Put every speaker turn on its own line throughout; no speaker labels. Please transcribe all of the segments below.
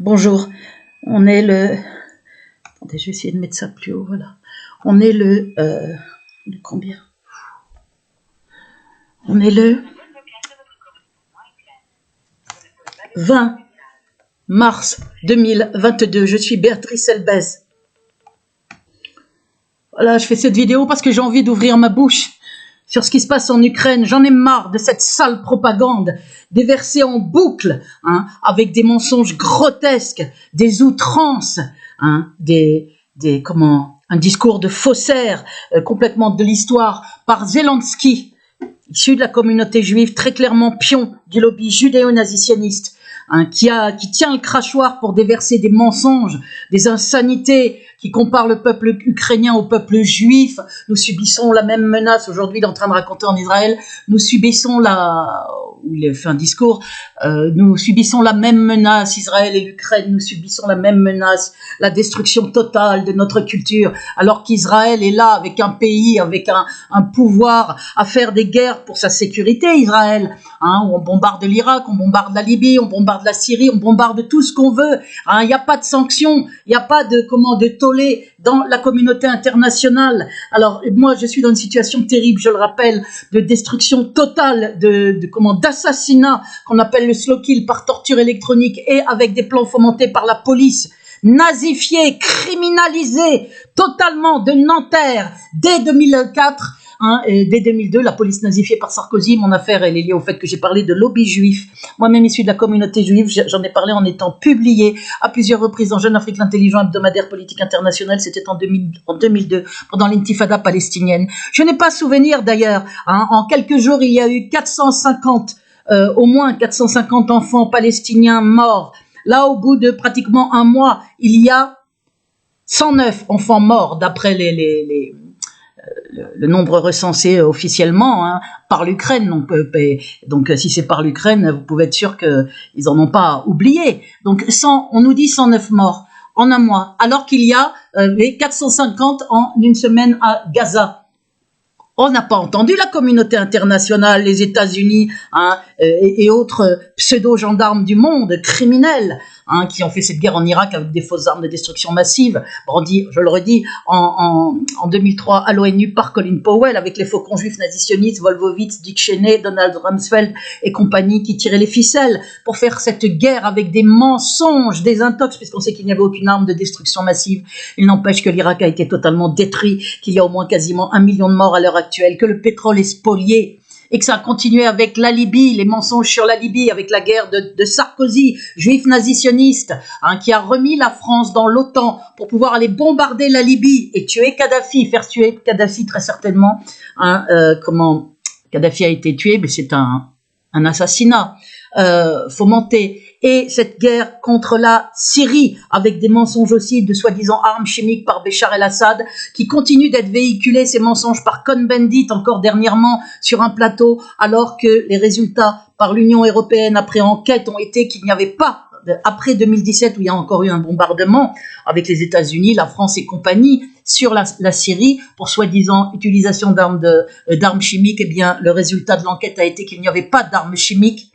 Bonjour, on est le... Attendez, je vais essayer de mettre ça plus haut, voilà. On est le combien? On est le 20 mars 2022. Je suis Béatrice Elbez. Voilà, je fais cette vidéo parce que j'ai envie d'ouvrir ma bouche sur ce qui se passe en Ukraine. J'en ai marre de cette sale propagande déversée en boucle, avec des mensonges grotesques, des outrances, un discours de faussaire complètement de l'histoire par Zelensky, issu de la communauté juive, très clairement pion du lobby judéo-nazitionniste, qui tient le crachoir pour déverser des mensonges, des insanités, qui comparent le peuple ukrainien au peuple juif. Nous subissons la même menace, aujourd'hui il est en train de raconter en Israël, nous subissons il a fait un discours, nous subissons la même menace, Israël et l'Ukraine, nous subissons la même menace, la destruction totale de notre culture, alors qu'Israël est là avec un pays, avec un pouvoir à faire des guerres pour sa sécurité, Israël, où on bombarde l'Irak, on bombarde la Libye, on bombarde la Syrie, on bombarde tout ce qu'on veut, il n'y a pas de sanctions, il n'y a pas de tollé dans la communauté internationale. Alors moi je suis dans une situation terrible, je le rappelle, de destruction totale, d'assassinat qu'on appelle le slow kill par torture électronique et avec des plans fomentés par la police, nazifiés, criminalisés totalement de Nanterre dès 2004. Et dès 2002, la police nazifiée par Sarkozy. Mon affaire, elle est liée au fait que j'ai parlé de lobby juif. Moi-même issu de la communauté juive, j'en ai parlé en étant publié à plusieurs reprises dans Jeune Afrique l'intelligent, hebdomadaire politique international. C'était en 2002, pendant l'intifada palestinienne. Je n'ai pas souvenir d'ailleurs. En quelques jours, il y a eu 450, au moins 450 enfants palestiniens morts. Là, au bout de pratiquement un mois, il y a 109 enfants morts d'après le nombre recensé officiellement par l'Ukraine. Donc si c'est par l'Ukraine, vous pouvez être sûr qu'ils en ont pas oublié. Donc on nous dit 109 morts en un mois, alors qu'il y a 450 en une semaine à Gaza. On n'a pas entendu la communauté internationale, les États-Unis et autres pseudo-gendarmes du monde, criminels, qui ont fait cette guerre en Irak avec des fausses armes de destruction massive, brandi, je le redis, en 2003 à l'ONU par Colin Powell, avec les faucons juifs nazisionistes, Wolfowitz, Dick Cheney, Donald Rumsfeld et compagnie qui tiraient les ficelles pour faire cette guerre avec des mensonges, des intox, puisqu'on sait qu'il n'y avait aucune arme de destruction massive. Il n'empêche que l'Irak a été totalement détruit, qu'il y a au moins quasiment 1 million de morts à l'heure actuelle, que le pétrole est spolié, et que ça a continué avec la Libye, les mensonges sur la Libye, avec la guerre de Sarkozy, juif nazitionniste, qui a remis la France dans l'OTAN pour pouvoir aller bombarder la Libye et tuer Kadhafi, faire tuer Kadhafi très certainement. Comment Kadhafi a été tué, mais c'est un assassinat fomenté. Et cette guerre contre la Syrie, avec des mensonges aussi de soi-disant armes chimiques par Béchar el-Assad, qui continue d'être véhiculés, ces mensonges, par Cohn-Bendit, encore dernièrement, sur un plateau, alors que les résultats par l'Union européenne après enquête ont été qu'il n'y avait pas, après 2017, où il y a encore eu un bombardement avec les États-Unis, la France et compagnie, sur la Syrie, pour soi-disant utilisation d'armes chimiques. Eh bien, le résultat de l'enquête a été qu'il n'y avait pas d'armes chimiques.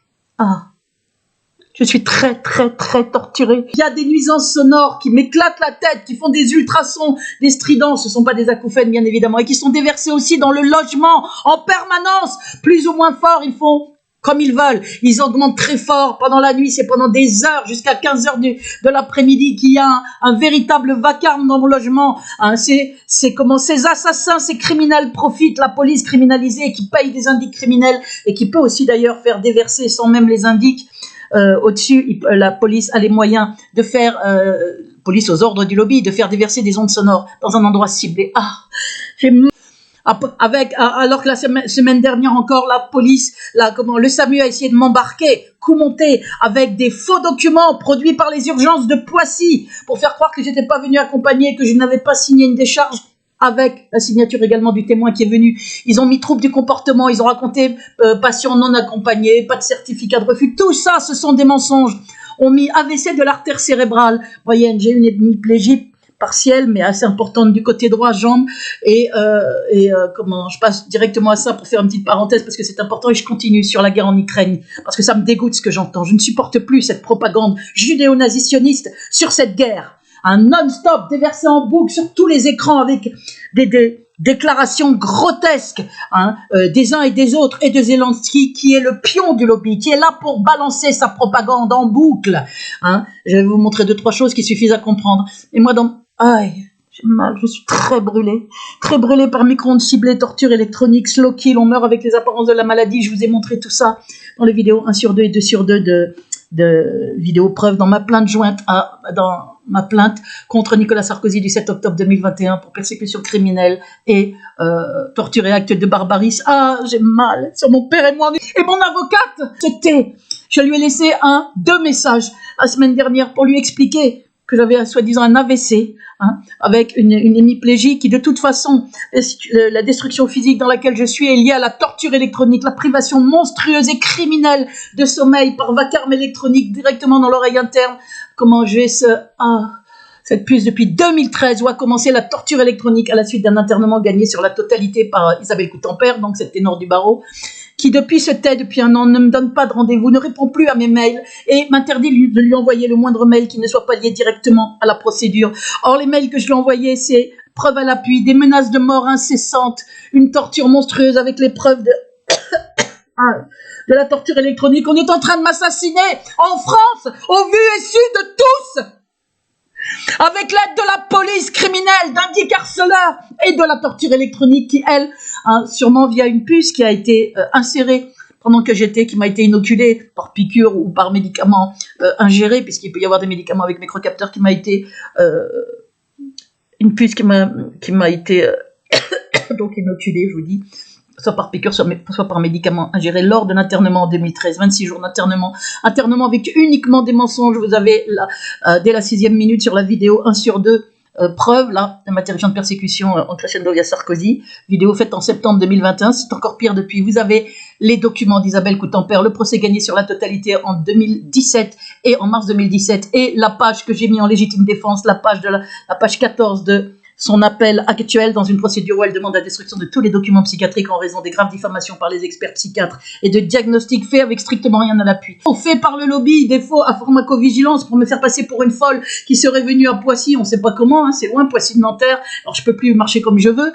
Je suis très, très, très torturée. Il y a des nuisances sonores qui m'éclatent la tête, qui font des ultrasons, des stridents, ce ne sont pas des acouphènes bien évidemment, et qui sont déversés aussi dans le logement en permanence, plus ou moins fort. Ils font comme ils veulent, ils augmentent très fort pendant la nuit, c'est pendant des heures, jusqu'à 15 heures de l'après-midi qu'il y a un véritable vacarme dans mon logement. C'est comment ces assassins, ces criminels profitent, la police criminalisée qui paye des indices criminels et qui peut aussi d'ailleurs faire déverser sans même les indices. Au-dessus, la police a les moyens de faire, police aux ordres du lobby, de faire déverser des ondes sonores dans un endroit ciblé. Alors que la semaine dernière encore, la police, le SAMU a essayé de m'embarquer, coup monté, avec des faux documents produits par les urgences de Poissy, pour faire croire que j'étais pas venu accompagner, que je n'avais pas signé une décharge, avec la signature également du témoin qui est venu. Ils ont mis trouble du comportement, ils ont raconté patient non accompagné, pas de certificat de refus. Tout ça, ce sont des mensonges. On mis AVC de l'artère cérébrale moyenne. J'ai une hémiplégie partielle, mais assez importante du côté droit, jambe, comment, je passe directement à ça pour faire une petite parenthèse, parce que c'est important, et je continue sur la guerre en Ukraine, parce que ça me dégoûte ce que j'entends. Je ne supporte plus cette propagande judéo-nazitionniste sur cette guerre. Un non-stop déversé en boucle sur tous les écrans avec des déclarations grotesques des uns et des autres, et de Zelensky qui est le pion du lobby, qui est là pour balancer sa propagande en boucle. Je vais vous montrer 2-3 choses qui suffisent à comprendre. Et moi, j'ai mal, je suis très brûlée par micro-ondes ciblées, torture électronique, slow kill, on meurt avec les apparences de la maladie. Je vous ai montré tout ça dans les vidéos 1 sur 2 et 2 sur 2 de vidéos preuves dans ma plainte jointe dans ma plainte contre Nicolas Sarkozy du 7 octobre 2021 pour persécution criminelle et torture et acte de barbarie. J'ai mal sur mon père et moi. Et mon avocate se tait. Je lui ai laissé 2 messages la semaine dernière pour lui expliquer que j'avais soi-disant un AVC, avec une hémiplégie qui de toute façon, la destruction physique dans laquelle je suis est liée à la torture électronique, la privation monstrueuse et criminelle de sommeil par vacarme électronique directement dans l'oreille interne. Comment j'ai cette puce depuis 2013 où a commencé la torture électronique à la suite d'un internement gagné sur la totalité par Isabelle Coutempère, donc cette ténor du barreau, qui depuis se tait depuis 1 an, ne me donne pas de rendez-vous, ne répond plus à mes mails et m'interdit de lui envoyer le moindre mail qui ne soit pas lié directement à la procédure. Or, les mails que je lui ai envoyés, c'est preuve à l'appui, des menaces de mort incessantes, une torture monstrueuse avec les preuves de la torture électronique. On est en train de m'assassiner en France, au vu et su de tous, avec l'aide de la police criminelle, d'indiques harceleurs et de la torture électronique qui, elle, sûrement via une puce qui a été insérée pendant que qui m'a été inoculée par piqûre ou par médicament ingéré, puisqu'il peut y avoir des médicaments avec microcapteurs, qui m'a été une puce qui m'a été donc inoculée, je vous dis, soit par piqûre, soit par médicament ingéré lors de l'internement en 2013, 26 jours d'internement, avec uniquement des mensonges. Vous avez dès la 6e minute sur la vidéo 1 sur 2, preuve là de ma terrifiante persécution en crescendo via Sarkozy, vidéo faite en septembre 2021, c'est encore pire depuis. Vous avez les documents d'Isabelle Coutempère, le procès gagné sur la totalité en 2017 et en mars 2017, et la page que j'ai mis en légitime défense, la page 14 de son appel actuel dans une procédure où elle demande la destruction de tous les documents psychiatriques en raison des graves diffamations par les experts psychiatres et de diagnostics faits avec strictement rien à l'appui. Fait par le lobby, des faux à pharmacovigilance pour me faire passer pour une folle qui serait venue à Poissy, on ne sait pas comment, c'est loin, Poissy de Nanterre, alors je peux plus marcher comme je veux,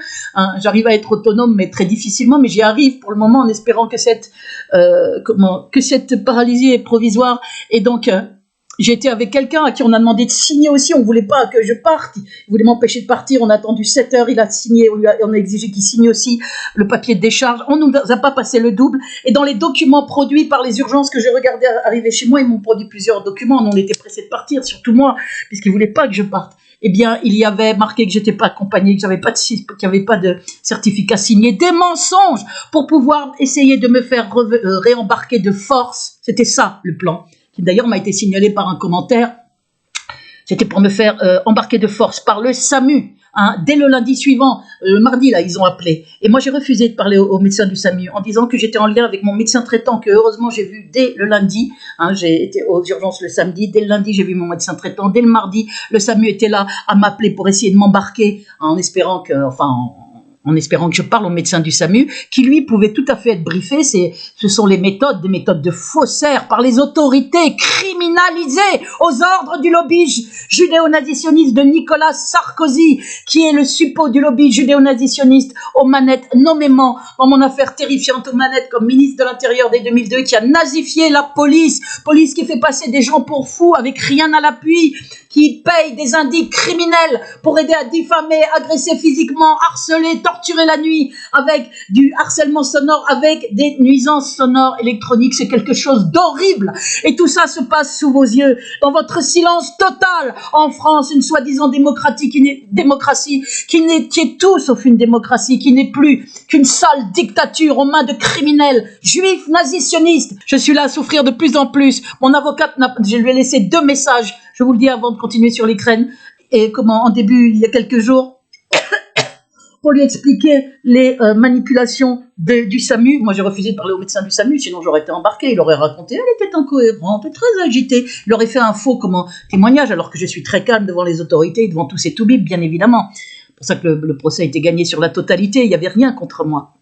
j'arrive à être autonome mais très difficilement, mais j'y arrive pour le moment en espérant que cette paralysie est provisoire. Et donc j'ai été avec quelqu'un à qui on a demandé de signer aussi, on voulait pas que je parte, il voulait m'empêcher de partir, on a attendu 7 heures, il a signé, on a exigé qu'il signe aussi le papier de décharge, on nous a pas passé le double, et dans les documents produits par les urgences que j'ai regardé arriver chez moi, ils m'ont produit plusieurs documents, on était pressés de partir, surtout moi, puisqu'ils voulaient pas que je parte. Eh bien, il y avait marqué que j'étais pas accompagnée, qu'il n'y avait pas de certificat signé, des mensonges pour pouvoir essayer de me faire réembarquer de force, c'était ça le plan, qui d'ailleurs m'a été signalé par un commentaire. C'était pour me faire embarquer de force par le SAMU, dès le lundi suivant, le mardi là, ils ont appelé. Et moi j'ai refusé de parler au médecin du SAMU en disant que j'étais en lien avec mon médecin traitant, que heureusement j'ai vu dès le lundi, j'ai été aux urgences le samedi, dès le lundi j'ai vu mon médecin traitant, dès le mardi le SAMU était là à m'appeler pour essayer de m'embarquer, en espérant que je parle au médecin du SAMU, qui lui pouvait tout à fait être briefé. Ce sont des méthodes de faussaires par les autorités criminalisées aux ordres du lobby judéo-nazitionniste de Nicolas Sarkozy, qui est le suppôt du lobby judéo-nazitionniste aux manettes, nommément dans mon affaire terrifiante aux manettes comme ministre de l'Intérieur dès 2002, qui a nazifié la police qui fait passer des gens pour fous avec rien à l'appui, qui paye des indices criminels pour aider à diffamer, agresser physiquement, harceler, torturer la nuit avec du harcèlement sonore, avec des nuisances sonores électroniques. C'est quelque chose d'horrible. Et tout ça se passe sous vos yeux, dans votre silence total. En France, une soi-disant démocratie qui est tout sauf une démocratie, qui n'est plus qu'une sale dictature aux mains de criminels, juifs, nazitionnistes. Je suis là à souffrir de plus en plus. Mon avocate, je lui ai laissé 2 messages. Je vous le dis avant de continuer sur l'Ukraine. Et en début, il y a quelques jours, pour lui expliquer les manipulations du SAMU. Moi, j'ai refusé de parler au médecin du SAMU, sinon j'aurais été embarqué. Il aurait raconté, elle était incohérente, très agitée. Il aurait fait un faux témoignage, alors que je suis très calme devant les autorités, devant tous ces toubibs, bien évidemment. C'est pour ça que le procès a été gagné sur la totalité. Il n'y avait rien contre moi.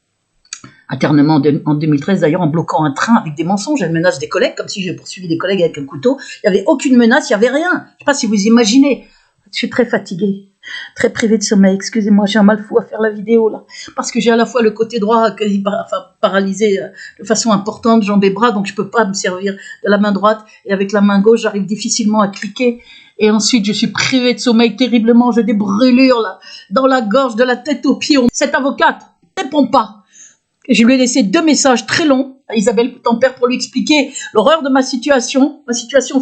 Internement en 2013, d'ailleurs, en bloquant un train avec des mensonges, elle menace des collègues, comme si j'ai poursuivi des collègues avec un couteau. Il n'y avait aucune menace, il n'y avait rien. Je ne sais pas si vous imaginez. Je suis très fatiguée, très privée de sommeil. Excusez-moi, j'ai un mal fou à faire la vidéo, là. Parce que j'ai à la fois le côté droit quasi paralysé de façon importante, jambes et bras, donc je ne peux pas me servir de la main droite. Et avec la main gauche, j'arrive difficilement à cliquer. Et ensuite, je suis privée de sommeil terriblement. J'ai des brûlures, là, dans la gorge, de la tête aux pieds. Cette avocate ne répond pas. Je lui ai laissé 2 messages très longs à Isabelle Coutempère pour lui expliquer l'horreur de ma situation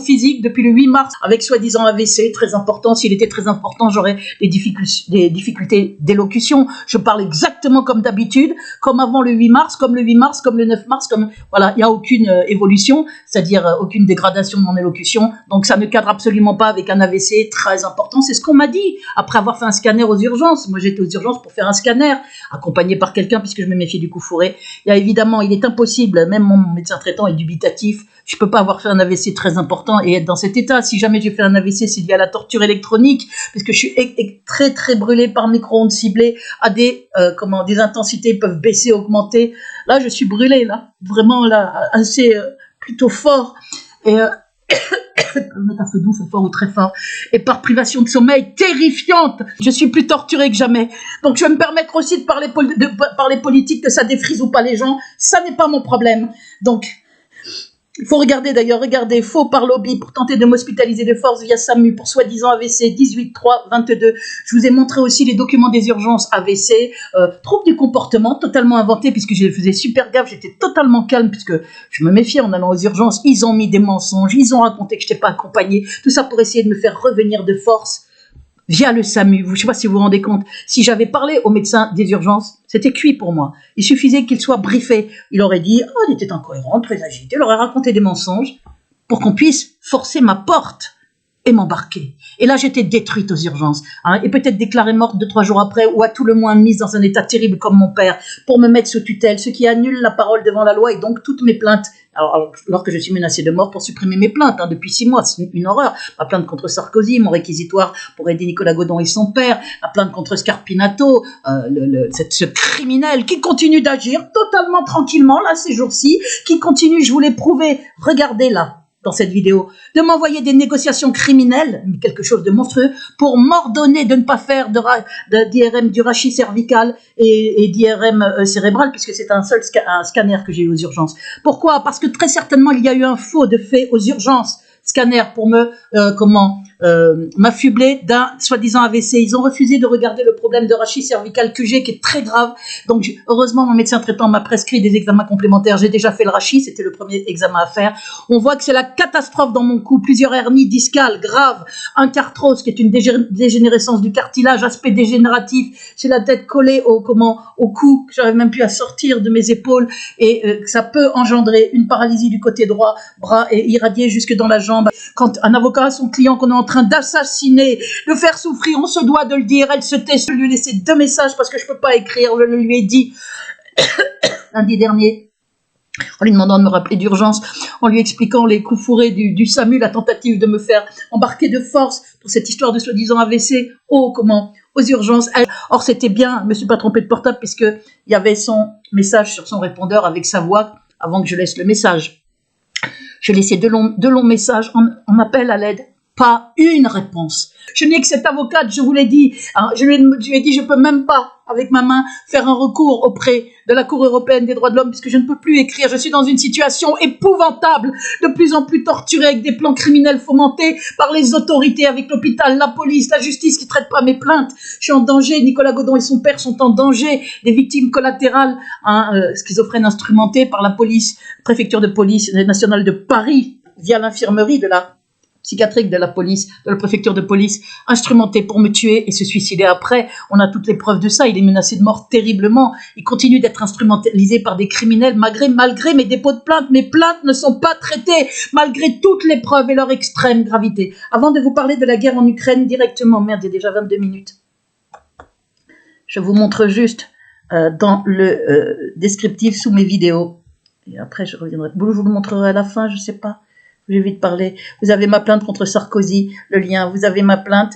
physique depuis le 8 mars avec soi-disant AVC, très important. S'il était très important, j'aurais des difficultés d'élocution. Je parle exactement comme d'habitude, comme avant le 8 mars, comme le 8 mars, comme le 9 mars, voilà, il n'y a aucune évolution, c'est-à-dire aucune dégradation de mon élocution. Donc ça ne cadre absolument pas avec un AVC très important. C'est ce qu'on m'a dit après avoir fait un scanner aux urgences. Moi, j'étais aux urgences pour faire un scanner, accompagné par quelqu'un puisque je me méfiais du coup fourré. Il est impossible, même mon médecin traitant est dubitatif, je ne peux pas avoir fait un AVC très important et être dans cet état. Si jamais j'ai fait un AVC, c'est lié à la torture électronique, parce que je suis très très brûlée par micro-ondes ciblées à des intensités peuvent baisser, augmenter. Là, je suis brûlée, là, vraiment là, assez plutôt fort. Et mettre un feu doux, fort ou très fort, et par privation de sommeil terrifiante, je suis plus torturée que jamais. Donc je vais me permettre aussi de parler politique, que ça défrise ou pas les gens, ça n'est pas mon problème. Donc il faut regardez, faux par lobby pour tenter de m'hospitaliser de force via SAMU pour soi-disant AVC 18-3-22. Je vous ai montré aussi les documents des urgences AVC, trouble du comportement totalement inventé puisque je faisais super gaffe, j'étais totalement calme puisque je me méfiais en allant aux urgences. Ils ont mis des mensonges, ils ont raconté que je n'étais pas accompagnée, tout ça pour essayer de me faire revenir de force via le SAMU. Je ne sais pas si vous vous rendez compte. Si j'avais parlé au médecin des urgences, c'était cuit pour moi. Il suffisait qu'il soit briefé. Il aurait dit « Oh, elle était incohérente, très agitée. » Il aurait raconté des mensonges pour qu'on puisse forcer ma porte et m'embarquer. Et là, j'étais détruite aux urgences. Hein, et peut-être déclarée morte 2-3 jours après, ou à tout le moins mise dans un état terrible comme mon père, pour me mettre sous tutelle, ce qui annule la parole devant la loi et donc toutes mes plaintes. Alors que je suis menacée de mort pour supprimer mes plaintes, hein, depuis 6 mois, c'est une horreur. Ma plainte contre Sarkozy, mon réquisitoire pour aider Nicolas Godon et son père, la plainte contre Scarpinato, ce criminel qui continue d'agir totalement tranquillement, là, ces jours-ci, qui continue, je vous l'ai prouvé, regardez là, dans cette vidéo, de m'envoyer des négociations criminelles, quelque chose de monstrueux, pour m'ordonner de ne pas faire d'IRM du rachis cervical et d'IRM cérébral, puisque c'est un seul scanner que j'ai eu aux urgences. Pourquoi? Parce que très certainement, il y a eu un faux de fait aux urgences. Scanner pour m'affubler d'un soi-disant AVC. Ils ont refusé de regarder le problème de rachis cervical que j'ai, qui est très grave. Donc, heureusement, mon médecin traitant m'a prescrit des examens complémentaires. J'ai déjà fait le rachis, c'était le premier examen à faire. On voit que c'est la catastrophe dans mon cou. Plusieurs hernies discales graves, un carthrose qui est une dégénérescence du cartilage, aspect dégénératif. J'ai la tête collée au cou, que j'arrive même plus à sortir de mes épaules, et ça peut engendrer une paralysie du côté droit, bras, et irradier jusque dans la jambe. Quand un avocat a son client qu'on est en train d'assassiner, de faire souffrir, on se doit de le dire. Elle se tait. Je lui ai laissé 2 messages parce que je peux pas écrire. Je le lui ai dit lundi dernier, en lui demandant de me rappeler d'urgence, en lui expliquant les coups fourrés du SAMU, la tentative de me faire embarquer de force pour cette histoire de soi-disant AVC aux urgences. Or, c'était bien, je me suis pas trompée de portable puisqu'il y avait son message sur son répondeur avec sa voix avant que je laisse le message. J'ai laissé 2 longs messages en appel à l'aide. Pas une réponse. Je n'ai que cette avocate, je vous l'ai dit. Hein, je lui ai dit, je peux même pas, avec ma main, faire un recours auprès de la Cour européenne des droits de l'homme, puisque je ne peux plus écrire. Je suis dans une situation épouvantable, de plus en plus torturée, avec des plans criminels fomentés par les autorités, avec l'hôpital, la police, la justice qui ne traite pas mes plaintes. Je suis en danger. Nicolas Godon et son père sont en danger. Des victimes collatérales, schizophrènes instrumentées par la police, préfecture de police nationale de Paris, via l'infirmerie de la psychiatrique de la police, de la préfecture de police, instrumenté pour me tuer et se suicider après. On a toutes les preuves de ça. Il est menacé de mort terriblement. Il continue d'être instrumentalisé par des criminels malgré mes dépôts de plainte. Mes plaintes ne sont pas traitées malgré toutes les preuves et leur extrême gravité. Avant de vous parler de la guerre en Ukraine directement, merde, il y a déjà 22 minutes. Je vous montre juste dans le descriptif sous mes vidéos. Et après, je reviendrai. Je vous le montrerai à la fin, je sais pas. J'ai vite parlé. Vous avez ma plainte contre Sarkozy, le lien. Vous avez ma plainte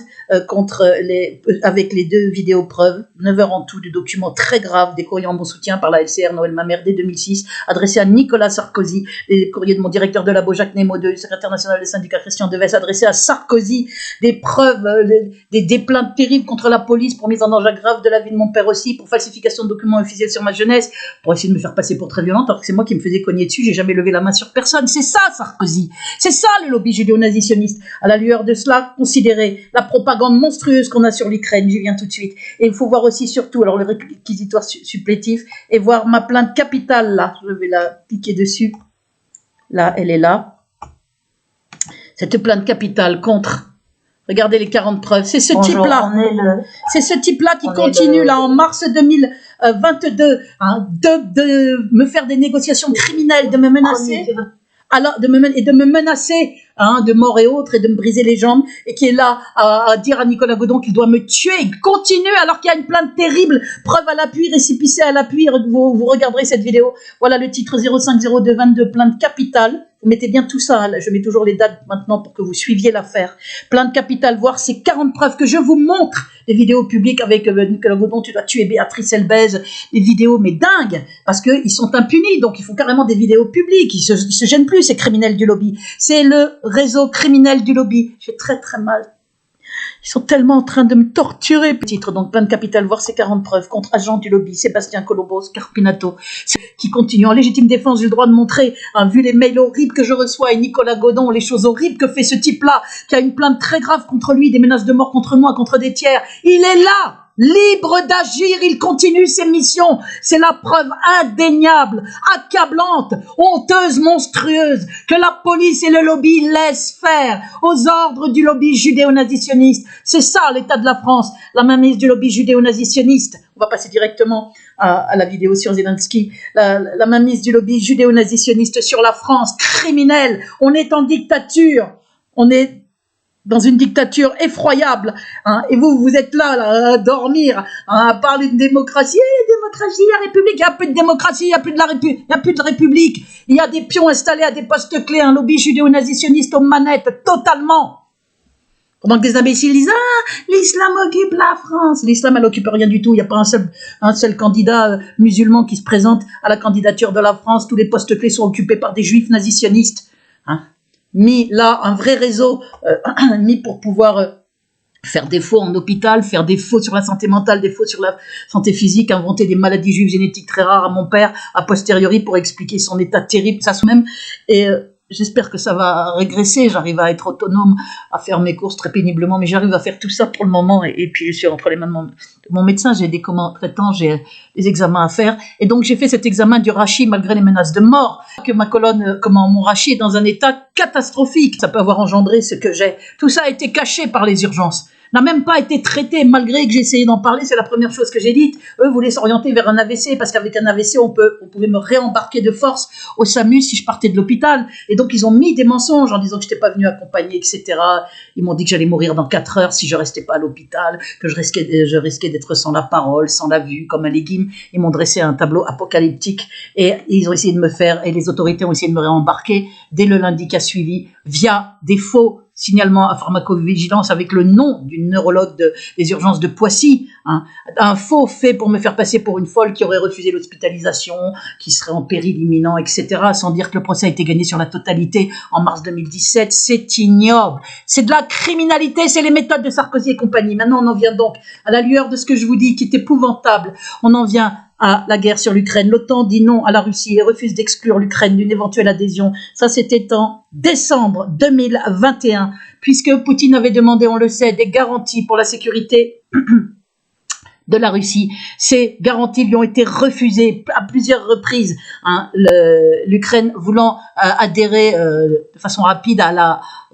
avec les 2 vidéos preuves, 9 heures en tout, de documents très graves, des courriers en bon soutien par la LCR Noël Mamère dès 2006, adressés à Nicolas Sarkozy, les courriers de mon directeur de labo Jacques Nemo, le secrétaire national du syndicat Christian Deves, adressés à Sarkozy, des preuves, des plaintes terribles contre la police pour mise en danger grave de la vie de mon père aussi, pour falsification de documents officiels sur ma jeunesse, pour essayer de me faire passer pour très violente, alors que c'est moi qui me faisais cogner dessus, j'ai jamais levé la main sur personne. C'est ça, Sarkozy. C'est ça le lobby judéo-nazitionniste. À la lueur de cela, considérez la propagande monstrueuse qu'on a sur l'Ukraine. J'y viens tout de suite. Et il faut voir aussi surtout, alors le réquisitoire supplétif, et voir ma plainte capitale là. Je vais la cliquer dessus. Là, elle est là. Cette plainte capitale contre. Regardez les 40 preuves. C'est ce type-là. C'est ce type-là qui continue là en mars 2022 hein, de me faire des négociations criminelles, de me menacer. Alors, de me menacer hein, de mort et autres, et de me briser les jambes, et qui est là à dire à Nicolas Godon qu'il doit me tuer. Il continue alors qu'il y a une plainte terrible, preuve à l'appui, récépissé à l'appui. Vous regarderez cette vidéo. Voilà le titre 050222, plainte capitale. Vous mettez bien tout ça, là, je mets toujours les dates maintenant pour que vous suiviez l'affaire. Plainte capitale, voir ces 40 preuves que je vous montre, les vidéos publiques avec Nicolas Godon, tu dois tuer Béatrice Elbez, des vidéos mais dingues, parce qu'ils sont impunis, donc ils font carrément des vidéos publiques, ils se gênent plus, ces criminels du lobby. C'est le réseau criminel du lobby. J'ai très très mal. Ils sont tellement en train de me torturer. Titre, donc plainte capitale, voir ces 40 preuves contre agent du lobby, Sébastien Colombos, Carpinato, qui continue en légitime défense. J'ai le droit de montrer, hein, vu les mails horribles que je reçois et Nicolas Godon, les choses horribles que fait ce type-là, qui a une plainte très grave contre lui, des menaces de mort contre moi, contre des tiers. Il est là! Libre d'agir, il continue ses missions. C'est la preuve indéniable, accablante, honteuse, monstrueuse, que la police et le lobby laissent faire aux ordres du lobby judéo-nazitionniste. C'est ça l'état de la France, la mainmise du lobby judéo-nazitionniste. On va passer directement à la vidéo sur Zelensky. La mainmise du lobby judéo-nazitionniste sur la France, criminelle. On est en dictature. On est dans une dictature effroyable, hein, et vous êtes là à dormir, hein, à parler de démocratie, démocratie, la République, il n'y a plus de démocratie, il n'y a plus de République, il y a des pions installés à des postes clés, un lobby judéo-nazitionniste aux manettes, totalement. Pendant que des imbéciles disent « Ah, l'islam occupe la France !» L'islam, elle n'occupe rien du tout, il n'y a pas un seul candidat musulman qui se présente à la candidature de la France, tous les postes clés sont occupés par des juifs nazitionnistes, hein. Mis là, un vrai réseau, mis pour pouvoir faire des faux en hôpital, faire des faux sur la santé mentale, des faux sur la santé physique, inventer des maladies juives génétiques très rares à mon père, a posteriori, pour expliquer son état terrible, ça même. Et j'espère que ça va régresser, j'arrive à être autonome, à faire mes courses très péniblement, mais j'arrive à faire tout ça pour le moment, et puis je suis entre les mains de mon médecin, j'ai des traitements, j'ai des examens à faire, et donc j'ai fait cet examen du rachis malgré les menaces de mort, que ma colonne, mon rachis est dans un état catastrophique, ça peut avoir engendré ce que j'ai. Tout ça a été caché par les urgences, n'a même pas été traité, malgré que j'ai essayé d'en parler, c'est la première chose que j'ai dite. Eux voulaient s'orienter vers un AVC, parce qu'avec un AVC, on pouvait me réembarquer de force au SAMU si je partais de l'hôpital. Et donc, ils ont mis des mensonges en disant que je n'étais pas venu accompagner, etc. Ils m'ont dit que j'allais mourir dans 4 heures si je restais pas à l'hôpital, que je risquais d'être sans la parole, sans la vue, comme un légume. Ils m'ont dressé un tableau apocalyptique et ils ont essayé de me faire, et les autorités ont essayé de me réembarquer dès le lundi qui a suivi, via des faux signalement à pharmacovigilance avec le nom d'une neurologue des urgences de Poissy, hein, un faux fait pour me faire passer pour une folle qui aurait refusé l'hospitalisation, qui serait en péril imminent, etc., sans dire que le procès a été gagné sur la totalité en mars 2017. C'est ignoble, c'est de la criminalité, c'est les méthodes de Sarkozy et compagnie. Maintenant, on en vient donc à la lueur de ce que je vous dis, qui est épouvantable. On en vient à la guerre sur l'Ukraine. L'OTAN dit non à la Russie et refuse d'exclure l'Ukraine d'une éventuelle adhésion. Ça, c'était en décembre 2021, puisque Poutine avait demandé, on le sait, des garanties pour la sécurité de la Russie. Ces garanties lui ont été refusées à plusieurs reprises, hein, l'Ukraine voulant adhérer de façon rapide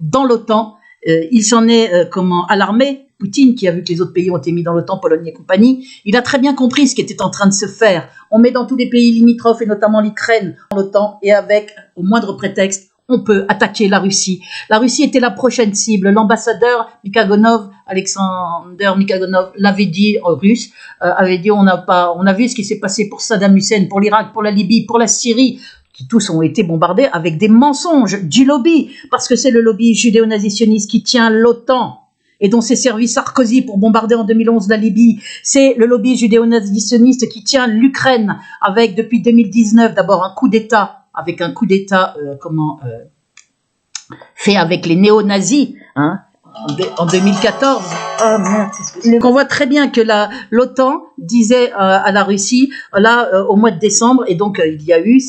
dans l'OTAN. Il s'en est alarmé. Poutine, qui a vu que les autres pays ont été mis dans l'OTAN, Pologne et compagnie, il a très bien compris ce qui était en train de se faire. On met dans tous les pays limitrophes, et notamment l'Ukraine, dans l'OTAN, et avec, au moindre prétexte, on peut attaquer la Russie. La Russie était la prochaine cible. L'ambassadeur Mikagonov, Alexander Mikagonov, l'avait dit, russe, avait dit on a vu ce qui s'est passé pour Saddam Hussein, pour l'Irak, pour la Libye, pour la Syrie, qui tous ont été bombardés avec des mensonges du lobby, parce que c'est le lobby judéo-nazitionniste qui tient l'OTAN et dont s'est servi Sarkozy pour bombarder en 2011 la Libye. C'est le lobby judéo-nazitionniste qui tient l'Ukraine avec, depuis 2019, d'abord un coup d'État, avec un coup d'État, fait avec les néo-nazis, hein, en 2014. Oh merde, donc on voit très bien que l'OTAN disait à la Russie, là, au mois de décembre, et donc il y a eu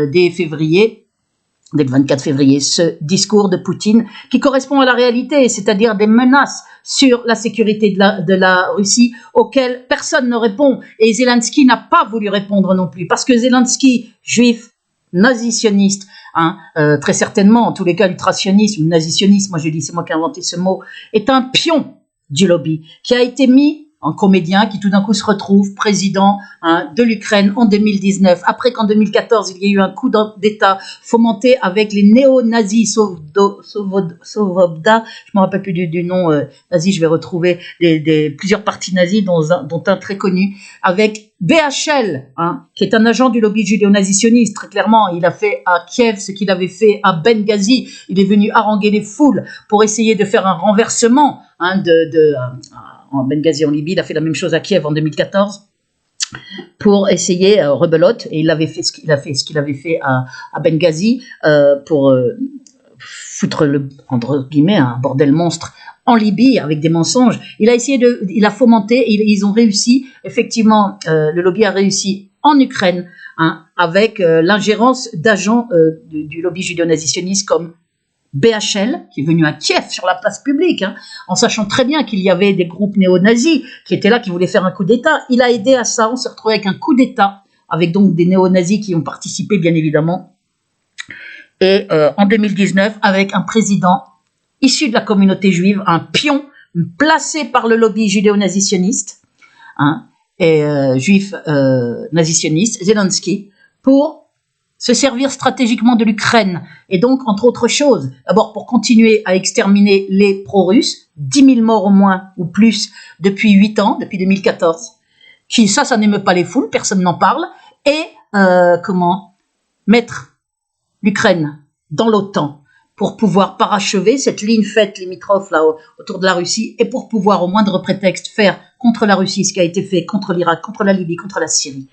dès le 24 février, ce discours de Poutine qui correspond à la réalité, c'est-à-dire des menaces sur la sécurité de la Russie auxquelles personne ne répond. Et Zelensky n'a pas voulu répondre non plus, parce que Zelensky, juif, nazi-sioniste, hein, très certainement, en tous les cas, l'ultrasionisme, nazi-sioniste, moi je dis, c'est moi qui ai inventé ce mot, est un pion du lobby qui a été mis un comédien qui tout d'un coup se retrouve président, hein, de l'Ukraine en 2019, après qu'en 2014 il y a eu un coup d'État fomenté avec les néo-nazis, Svoboda, je ne me rappelle plus du nom nazi, je vais retrouver plusieurs partis nazis, dont un très connu, avec BHL, hein, qui est un agent du lobby judéo-nazitionniste, très clairement. Il a fait à Kiev ce qu'il avait fait à Benghazi. Il est venu haranguer les foules pour essayer de faire un renversement, hein, en Benghazi, en Libye. Il a fait la même chose à Kiev en 2014 pour essayer, rebelote, et il avait fait ce qu'il avait fait à Benghazi pour foutre entre guillemets un bordel monstre en Libye avec des mensonges. Il a fomenté, et ils ont réussi, effectivement, le lobby a réussi en Ukraine, hein, avec l'ingérence d'agents du lobby judéo-nazitionniste comme BHL, qui est venu à Kiev sur la place publique, hein, en sachant très bien qu'il y avait des groupes néo-nazis qui étaient là, qui voulaient faire un coup d'État. Il a aidé à ça, on s'est retrouvé avec un coup d'État, avec donc des néo-nazis qui ont participé, bien évidemment. Et en 2019, avec un président issu de la communauté juive, un pion placé par le lobby judéo-nazitionniste, hein, et juif nazitionniste, Zelensky, pour se servir stratégiquement de l'Ukraine, et donc, entre autres choses, d'abord pour continuer à exterminer les pro-russes, 10 000 morts au moins, ou plus, depuis 8 ans, depuis 2014, ça n'émeut pas les foules, personne n'en parle, et mettre l'Ukraine dans l'OTAN, pour pouvoir parachever cette ligne faite limitrophe là autour de la Russie, et pour pouvoir au moindre prétexte faire contre la Russie ce qui a été fait contre l'Irak, contre la Libye, contre la Syrie.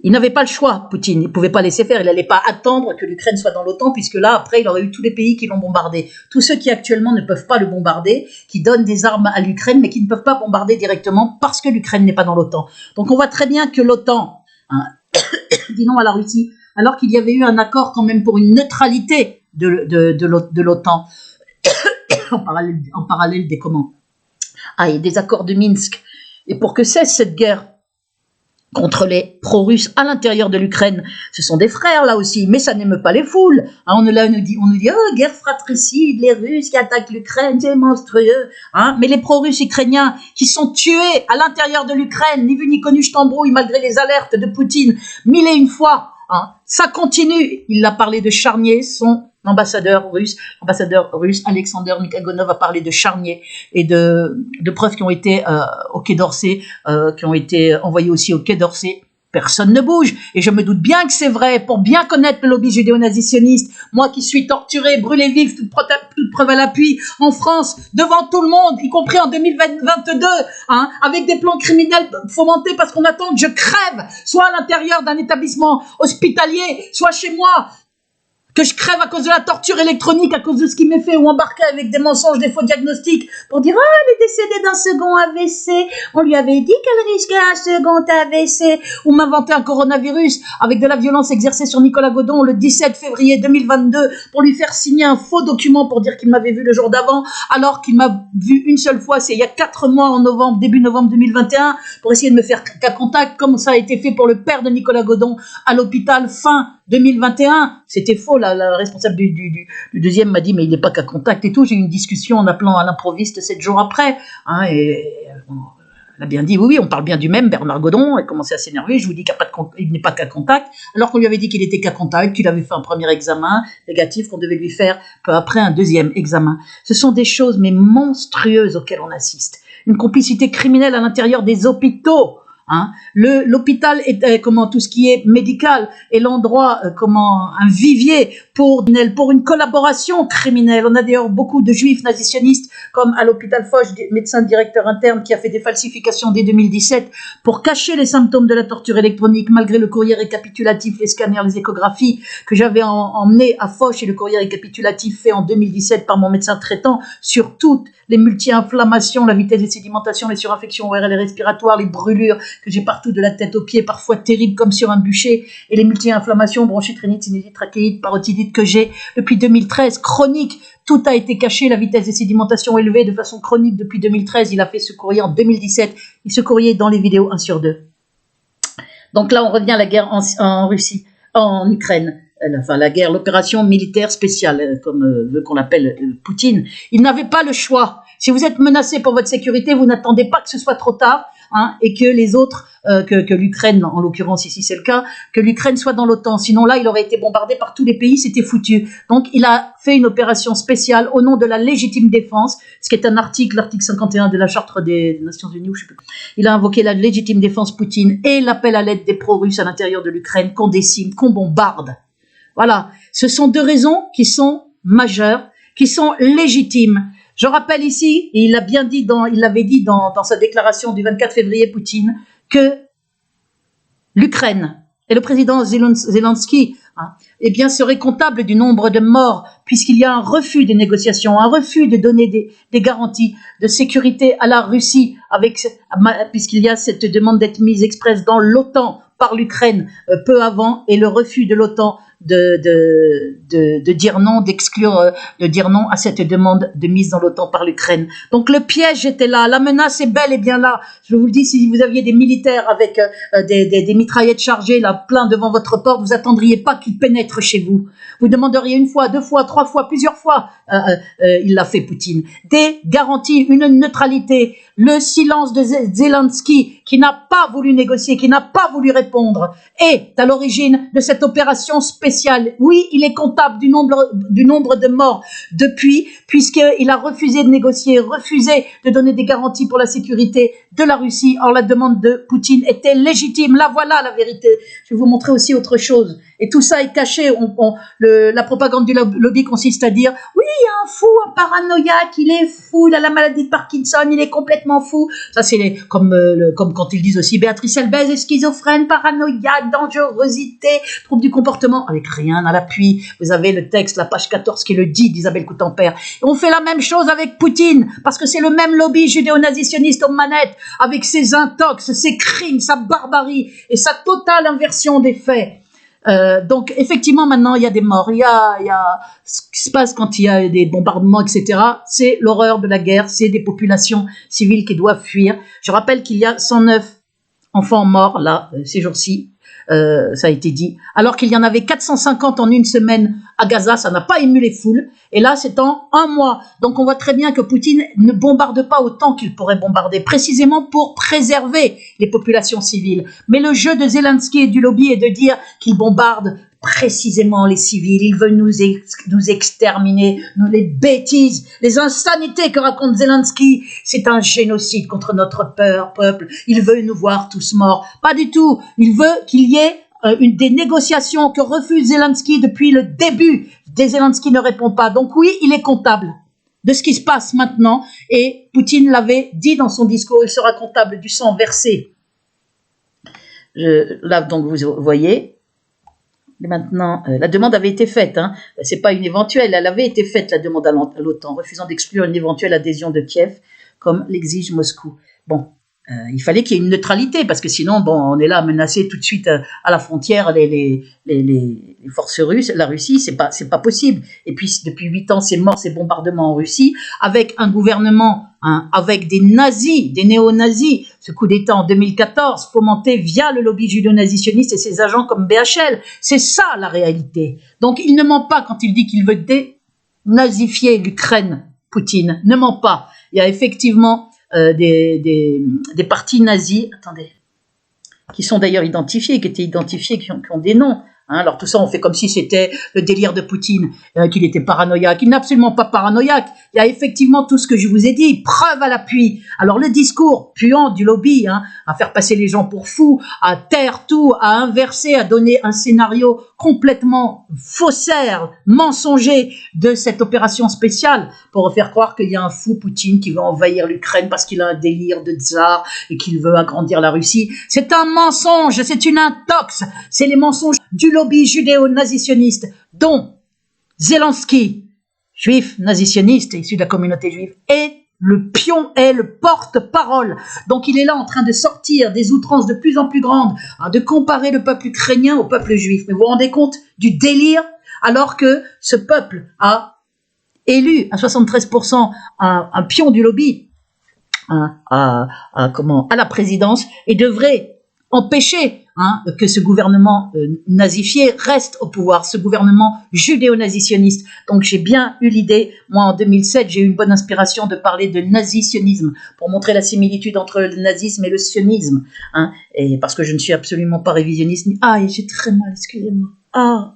Il n'avait pas le choix, Poutine, il ne pouvait pas laisser faire, il n'allait pas attendre que l'Ukraine soit dans l'OTAN, puisque là, après, il aurait eu tous les pays qui l'ont bombardé. Tous ceux qui actuellement ne peuvent pas le bombarder, qui donnent des armes à l'Ukraine, mais qui ne peuvent pas bombarder directement parce que l'Ukraine n'est pas dans l'OTAN. Donc on voit très bien que l'OTAN, hein, dit non à la Russie, alors qu'il y avait eu un accord quand même pour une neutralité de l'OTAN, en parallèle des accords de Minsk, et pour que cesse cette guerre contre les pro-russes à l'intérieur de l'Ukraine. Ce sont des frères là aussi, mais ça n'émeut pas les foules. Hein, on nous dit oh, guerre fratricide, les Russes qui attaquent l'Ukraine, c'est monstrueux. Hein, mais les pro-russes ukrainiens qui sont tués à l'intérieur de l'Ukraine, ni vu ni connu, je t'embrouille, malgré les alertes de Poutine, 1001 fois, hein, ça continue. Il a parlé de charnier, son ambassadeur russe Alexander Mikagonov a parlé de charnier et de preuves qui ont été au Quai d'Orsay, qui ont été envoyées aussi au Quai d'Orsay. Personne ne bouge, et je me doute bien que c'est vrai. Pour bien connaître le lobby judéo-nazitionniste, moi qui suis torturé, brûlé vif, toute preuve à l'appui, en France, devant tout le monde, y compris en 2022, hein, avec des plans criminels fomentés parce qu'on attend que je crève, soit à l'intérieur d'un établissement hospitalier, soit chez moi, que je crève à cause de la torture électronique, à cause de ce qui m'est fait, ou embarqué avec des mensonges, des faux diagnostics, pour dire « Ah, elle est décédée d'un second AVC, on lui avait dit qu'elle risquait un second AVC », ou m'inventer un coronavirus avec de la violence exercée sur Nicolas Godon le 17 février 2022, pour lui faire signer un faux document pour dire qu'il m'avait vu le jour d'avant, alors qu'il m'a vu une seule fois, c'est il y a 4 mois, début novembre 2021, pour essayer de me faire cas contact, comme ça a été fait pour le père de Nicolas Godon à l'hôpital fin 2021, c'était faux, la responsable du deuxième m'a dit mais il n'est pas qu'à contact et tout. J'ai eu une discussion en appelant à l'improviste 7 jours après, hein, et Elle a bien dit, oui, oui, on parle bien du même, Bernard Godon. Elle commençait à s'énerver. Je vous dis qu'il n'est pas qu'à contact. Alors qu'on lui avait dit qu'il était qu'à contact, qu'il avait fait un premier examen négatif, qu'on devait lui faire peu après un deuxième examen. Ce sont des choses, mais monstrueuses auxquelles on assiste. Une complicité criminelle à l'intérieur des hôpitaux. Hein. L'hôpital est comment tout ce qui est médical est l'endroit comment un vivier pour une collaboration criminelle. On a d'ailleurs beaucoup de juifs nazisionistes comme à l'hôpital Foch, médecin directeur interne qui a fait des falsifications dès 2017 pour cacher les symptômes de la torture électronique malgré le courrier récapitulatif, les scanners, les échographies que j'avais emmené à Foch et le courrier récapitulatif fait en 2017 par mon médecin traitant sur toutes les multi-inflammations, la vitesse de sédimentation, les surinfections ORL et respiratoires, les brûlures que j'ai partout de la tête aux pieds, parfois terribles comme sur un bûcher, et les multi-inflammations, bronchite, rhinite, sinusite, trachéite, parotidite que j'ai depuis 2013, chronique. Tout a été caché, la vitesse de sédimentation élevée de façon chronique depuis 2013. Il a fait ce courrier en 2017. Et ce courrier est dans les vidéos 1 sur 2. Donc là, on revient à la guerre en Russie, en Ukraine. Enfin, la guerre, l'opération militaire spéciale, comme veut qu'on l'appelle Poutine. Il n'avait pas le choix. Si vous êtes menacé pour votre sécurité, vous n'attendez pas que ce soit trop tard, hein, et que les autres, que l'Ukraine, en l'occurrence ici c'est le cas, que l'Ukraine soit dans l'OTAN. Sinon là, il aurait été bombardé par tous les pays, c'était foutu. Donc il a fait une opération spéciale au nom de la légitime défense, ce qui est un article, l'article 51 de la Charte des Nations Unies, ou je sais plus. Il a invoqué la légitime défense Poutine et l'appel à l'aide des pro-russes à l'intérieur de l'Ukraine, qu'on décime, qu'on bombarde. Voilà, ce sont deux raisons qui sont majeures, qui sont légitimes. Je rappelle ici, et il l'avait dit dans sa déclaration du 24 février, Poutine, que l'Ukraine et le président Zelensky, hein, eh bien, seraient comptables du nombre de morts, puisqu'il y a un refus des négociations, un refus de donner des garanties de sécurité à la Russie, puisqu'il y a cette demande d'être mise express dans l'OTAN par l'Ukraine peu avant, et le refus de l'OTAN de dire non, d'exclure, de dire non à cette demande de mise dans l'OTAN par l'Ukraine. Donc le piège était là, la menace est bel et bien là. Je vous le dis, si vous aviez des militaires avec des mitraillettes chargées là, plein devant votre porte, vous attendriez pas qu'ils pénètrent chez vous. Vous demanderiez une fois, deux fois, trois fois, plusieurs fois. Il l'a fait, Poutine. Des garanties, une neutralité, le silence de Zelensky qui n'a pas voulu négocier, qui n'a pas voulu répondre, est à l'origine de cette opération spéciale. Oui, il est comptable du nombre de morts depuis, puisqu'il a refusé de négocier, refusé de donner des garanties pour la sécurité de la Russie. Or, la demande de Poutine était légitime. Là, voilà la vérité. Je vais vous montrer aussi autre chose. Et tout ça est caché. La propagande du lobby consiste à dire « Oui, il y a un fou, un paranoïaque, il est fou, il a la maladie de Parkinson, il est complètement fou. » Ça, c'est comme quand ils disent aussi « Béatrice Elbez est schizophrène, paranoïaque, dangerosité, trouble du comportement. » Avec rien à l'appui. Vous avez le texte, la page 14 qui le dit d'Isabelle Coutempère. Et on fait la même chose avec Poutine, parce que c'est le même lobby judéo-nazitionniste aux manettes, avec ses intox, ses crimes, sa barbarie et sa totale inversion des faits. Donc effectivement maintenant il y a des morts, il y a ce qui se passe quand il y a des bombardements, etc. C'est l'horreur de la guerre, c'est des populations civiles qui doivent fuir. Je rappelle qu'il y a 109 enfants morts là ces jours-ci, ça a été dit, alors qu'il y en avait 450 en une semaine à Gaza. Ça n'a pas ému les foules, et là c'est en un mois. Donc on voit très bien que Poutine ne bombarde pas autant qu'il pourrait bombarder, précisément pour préserver les populations civiles. Mais le jeu de Zelensky et du lobby est de dire qu'il bombarde précisément les civils, il veut nous exterminer, les bêtises, les insanités que raconte Zelensky, c'est un génocide contre notre peuple, il veut nous voir tous morts. Pas du tout, il veut qu'il y ait des négociations que refuse Zelensky depuis le début. Zelensky ne répond pas, donc oui, il est comptable de ce qui se passe maintenant, et Poutine l'avait dit dans son discours, il sera comptable du sang versé. Là, donc vous voyez. Et maintenant, la demande avait été faite, hein. C'est pas une éventuelle, elle avait été faite, la demande à l'OTAN, refusant d'exclure une éventuelle adhésion de Kiev, comme l'exige Moscou. Bon, il fallait qu'il y ait une neutralité, parce que sinon, bon, on est là menacé tout de suite à la frontière, les forces russes, la Russie, c'est pas possible. Et puis, depuis 8 ans, c'est mort, ces bombardements en Russie, avec un gouvernement, hein, avec des nazis, des néo-nazis, ce coup d'État en 2014, fomenté via le lobby judéo-nazitionniste et ses agents comme BHL. C'est ça, la réalité. Donc, il ne ment pas quand il dit qu'il veut dénazifier l'Ukraine, Poutine. Ne ment pas. Il y a effectivement des partis nazis, attendez, qui sont d'ailleurs identifiés, qui étaient identifiés, qui ont des noms. Hein, alors tout ça, on fait comme si c'était le délire de Poutine, qu'il était paranoïaque. Il n'est absolument pas paranoïaque. Il y a effectivement tout ce que je vous ai dit, preuve à l'appui. Alors le discours puant du lobby, hein, à faire passer les gens pour fous, à taire tout, à inverser, à donner un scénario complètement faussaire, mensonger de cette opération spéciale pour faire croire qu'il y a un fou Poutine qui veut envahir l'Ukraine parce qu'il a un délire de tsar et qu'il veut agrandir la Russie. C'est un mensonge, c'est une intox, c'est les mensonges du lobby judéo-nazitionniste dont Zelensky, juif nazitionniste issu de la communauté juive, est le pion, est le porte-parole. Donc il est là en train de sortir des outrances de plus en plus grandes, hein, de comparer le peuple ukrainien au peuple juif. Mais vous vous rendez compte du délire, alors que ce peuple a élu à 73% un pion du lobby à la présidence et devrait empêcher que ce gouvernement nazifié reste au pouvoir, ce gouvernement judéo-nazitionniste. Donc j'ai bien eu l'idée, moi en 2007, j'ai eu une bonne inspiration de parler de nazitionnisme pour montrer la similitude entre le nazisme et le sionisme. Et parce que je ne suis absolument pas révisionniste. Ah, j'ai très mal, excusez-moi. Ah,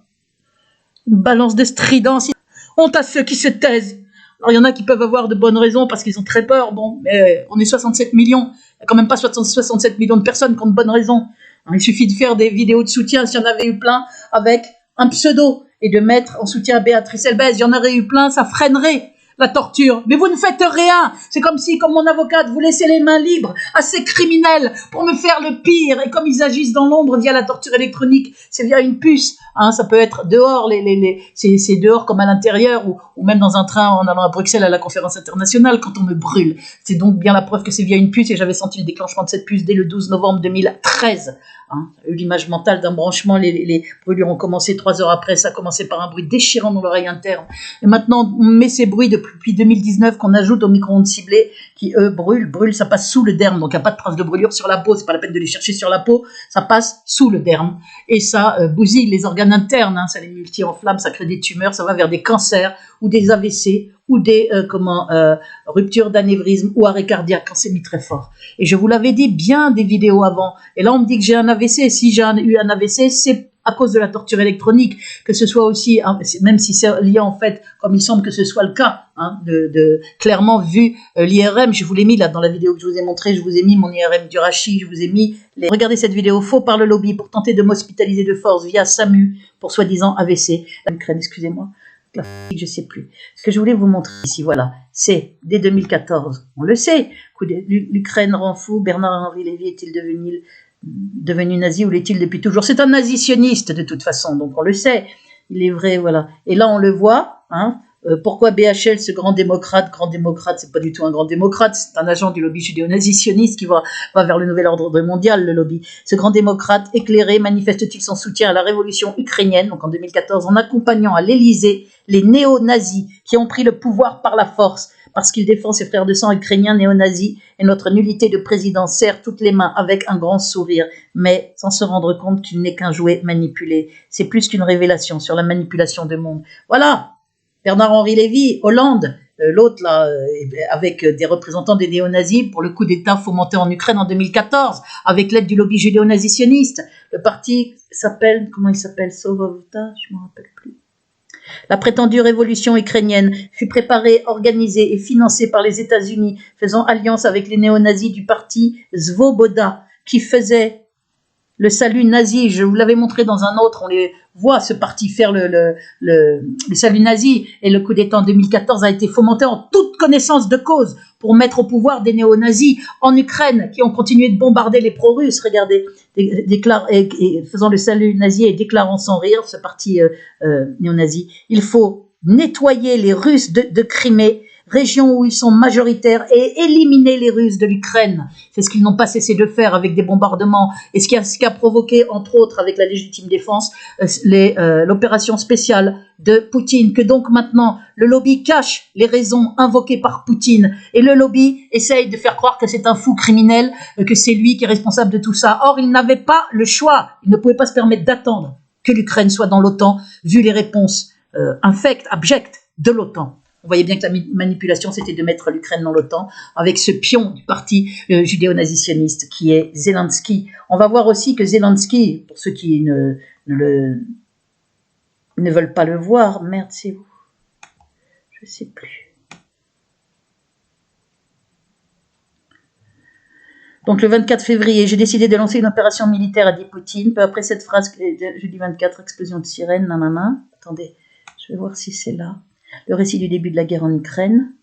une balance de stridence. Honte à ceux qui se taisent. Alors il y en a qui peuvent avoir de bonnes raisons parce qu'ils ont très peur. Bon, mais on est 67 millions. Il n'y a quand même pas 67 millions de personnes qui ont de bonnes raisons. Il suffit de faire des vidéos de soutien, s'il y en avait eu plein, avec un pseudo, et de mettre en soutien à Béatrice Elbez. Il y en aurait eu plein, ça freinerait la torture. Mais vous ne faites rien. C'est comme si, comme mon avocate, vous laissez les mains libres à ces criminels pour me faire le pire. Et comme ils agissent dans l'ombre via la torture électronique, c'est via une puce. Ça peut être dehors, c'est dehors comme à l'intérieur, ou même dans un train en allant à Bruxelles à la conférence internationale quand on me brûle. C'est donc bien la preuve que c'est via une puce, et j'avais senti le déclenchement de cette puce dès le 12 novembre 2013. L'image mentale d'un branchement, les brûlures ont commencé 3 heures après, ça a commencé par un bruit déchirant dans l'oreille interne. Et maintenant, on met ces bruits depuis 2019 qu'on ajoute aux micro-ondes ciblées qui, eux, brûlent, ça passe sous le derme. Donc, il n'y a pas de trace de brûlure sur la peau, c'est pas la peine de les chercher sur la peau, ça passe sous le derme. Et ça bousille les organes internes, ça les multi-enflamme, ça crée des tumeurs, ça va vers des cancers ou des AVC ou des ruptures d'anévrisme ou arrêt cardiaque quand c'est mis très fort. Et je vous l'avais dit bien des vidéos avant. Et là, on me dit que j'ai un AVC. Si j'ai eu un AVC, c'est à cause de la torture électronique, que ce soit aussi, même si c'est lié en fait, comme il semble que ce soit le cas, clairement vu l'IRM, je vous l'ai mis là dans la vidéo que je vous ai montrée, je vous ai mis mon IRM du rachis, je vous ai mis regardez cette vidéo, faux par le lobby pour tenter de m'hospitaliser de force via SAMU pour soi-disant AVC. L'Ukraine, excusez-moi. Je sais plus. Ce que je voulais vous montrer ici, voilà, c'est dès 2014, on le sait, l'Ukraine rend fou, Bernard-Henri Lévy est-il devenu nazi ou l'est-il depuis toujours? C'est un nazitionniste de toute façon, donc on le sait, il est vrai, voilà. Et là on le voit, pourquoi BHL, ce grand démocrate, c'est pas du tout un grand démocrate, c'est un agent du lobby judéo-nazitionniste qui va vers le nouvel ordre mondial, le lobby. Ce grand démocrate éclairé manifeste-t-il son soutien à la révolution ukrainienne, donc en 2014, en accompagnant à l'Élysée les néo-nazis qui ont pris le pouvoir par la force, parce qu'il défend ses frères de sang ukrainiens néo-nazis, et notre nullité de président serre toutes les mains avec un grand sourire, mais sans se rendre compte qu'il n'est qu'un jouet manipulé. C'est plus qu'une révélation sur la manipulation du monde. Voilà, Bernard-Henri Lévy, Hollande, l'autre là, avec des représentants des néo-nazis pour le coup d'État fomenté en Ukraine en 2014, avec l'aide du lobby judéo-nazitionniste. Le parti s'appelle, comment il s'appelle, Sovovta, je ne me rappelle plus. La prétendue révolution ukrainienne fut préparée, organisée et financée par les États-Unis, faisant alliance avec les néo-nazis du parti Svoboda, qui faisait le salut nazi. Je vous l'avais montré dans un autre, on les voit ce parti faire le salut nazi, et le coup d'État en 2014 a été fomenté en toute connaissance de cause pour mettre au pouvoir des néo-nazis en Ukraine qui ont continué de bombarder les pro-russes. Regardez, faisant le salut nazi et déclarant sans rire, ce parti néo-nazi, il faut nettoyer les Russes de Crimée, région où ils sont majoritaires, et éliminer les Russes de l'Ukraine. C'est ce qu'ils n'ont pas cessé de faire avec des bombardements, et ce qui a provoqué, entre autres, avec la légitime défense, l'opération spéciale de Poutine, que donc maintenant le lobby cache les raisons invoquées par Poutine, et le lobby essaye de faire croire que c'est un fou criminel, que c'est lui qui est responsable de tout ça. Or, il n'avait pas le choix, il ne pouvait pas se permettre d'attendre que l'Ukraine soit dans l'OTAN, vu les réponses infectes, abjectes de l'OTAN. On voyait bien que la manipulation, c'était de mettre l'Ukraine dans l'OTAN, avec ce pion du parti judéo-nazitionniste qui est Zelensky. On va voir aussi que Zelensky, pour ceux qui ne veulent pas le voir, merde, c'est où? Je sais plus. Donc le 24 février, j'ai décidé de lancer une opération militaire, a dit Poutine. Peu après cette phrase, jeudi 24, explosion de sirène, nanana. Attendez, je vais voir si c'est là. Le récit du début de la guerre en Ukraine.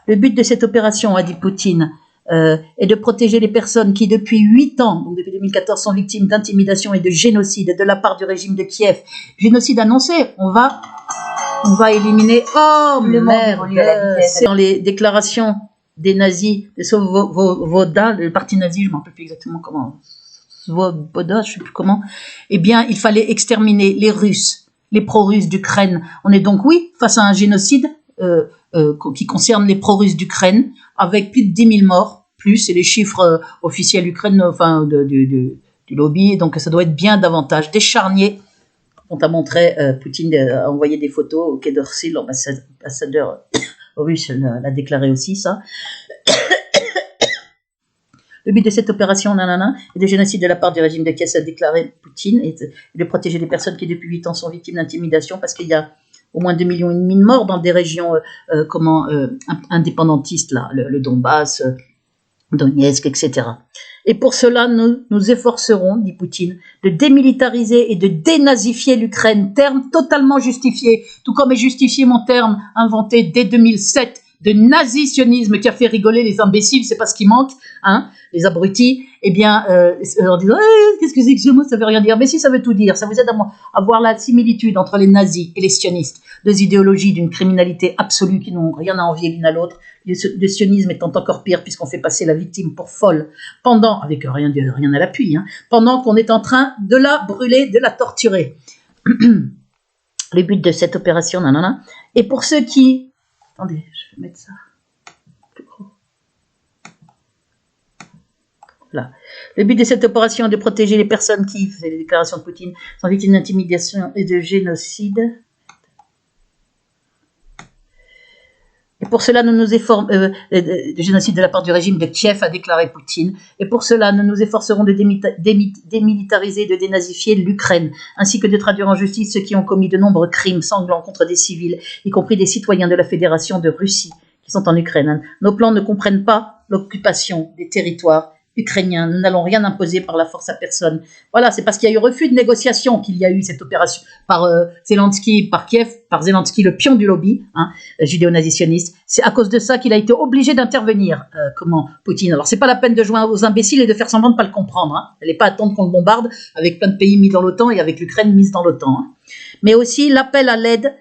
Le but de cette opération, a dit Poutine, est de protéger les personnes qui, depuis 8 ans, donc depuis 2014, sont victimes d'intimidation et de génocide de la part du régime de Kiev. Génocide annoncé, on va éliminer... Oh, merde, c'est dans les déclarations des nazis, de Svoboda, le parti nazi, je ne me rappelle plus exactement comment, Svoboda, je ne sais plus comment, eh bien, il fallait exterminer les Russes, les pro-russes d'Ukraine. On est donc, oui, face à un génocide qui concerne les pro-russes d'Ukraine, avec plus de 10 000 morts, plus, c'est les chiffres officiels Ukraine, enfin, du lobby, donc ça doit être bien davantage. Des charniers, on t'a montré, Poutine a envoyé des photos au Quai d'Orsay, l'ambassadeur russe l'a déclaré aussi, ça. Le but de cette opération, est de génocide de la part du régime de Kiev, a déclaré Poutine, et de protéger les personnes qui depuis 8 ans sont victimes d'intimidation, parce qu'il y a au moins 2,5 millions de morts dans des régions indépendantistes, là, le Donbass, Donetsk, etc. Et pour cela, nous nous efforcerons, dit Poutine, de démilitariser et de dénazifier l'Ukraine, terme totalement justifié, tout comme est justifié mon terme inventé dès 2007 de nazisionisme qui a fait rigoler les imbéciles, c'est pas ce qui manque, hein, les abrutis, eh bien, en disant qu'est-ce que c'est que ce mot, ça veut rien dire. Mais si, ça veut tout dire, ça vous aide à voir la similitude entre les nazis et les sionistes, deux idéologies d'une criminalité absolue qui n'ont rien à envier l'une à l'autre, le sionisme étant encore pire puisqu'on fait passer la victime pour folle, pendant, avec rien à l'appui, hein, pendant qu'on est en train de la brûler, de la torturer. Le but de cette opération, nanana, et pour ceux qui... Attendez, je vais mettre ça plus gros. Là. Le but de cette opération est de protéger les personnes qui, c'est les déclarations de Poutine, sont victimes d'intimidation et de génocide. Et pour cela, nous nous efforcerons de génocide de la part du régime de Kiev, a déclaré Poutine. Et pour cela, nous nous efforcerons de démilitariser, de dénazifier l'Ukraine, ainsi que de traduire en justice ceux qui ont commis de nombreux crimes sanglants contre des civils, y compris des citoyens de la Fédération de Russie qui sont en Ukraine. Nos plans ne comprennent pas l'occupation des territoires ukrainiens. Nous n'allons rien imposer par la force à personne. Voilà, c'est parce qu'il y a eu refus de négociation qu'il y a eu cette opération par Zelensky, par Kiev, par Zelensky, le pion du lobby, hein, judéo-nazitionniste. C'est à cause de ça qu'il a été obligé d'intervenir, Poutine. Alors, c'est pas la peine de jouer aux imbéciles et de faire semblant de pas le comprendre. Hein. Elle n'est pas à attendre qu'on le bombarde avec plein de pays mis dans l'OTAN et avec l'Ukraine mise dans l'OTAN. Hein. Mais aussi l'appel à l'aide.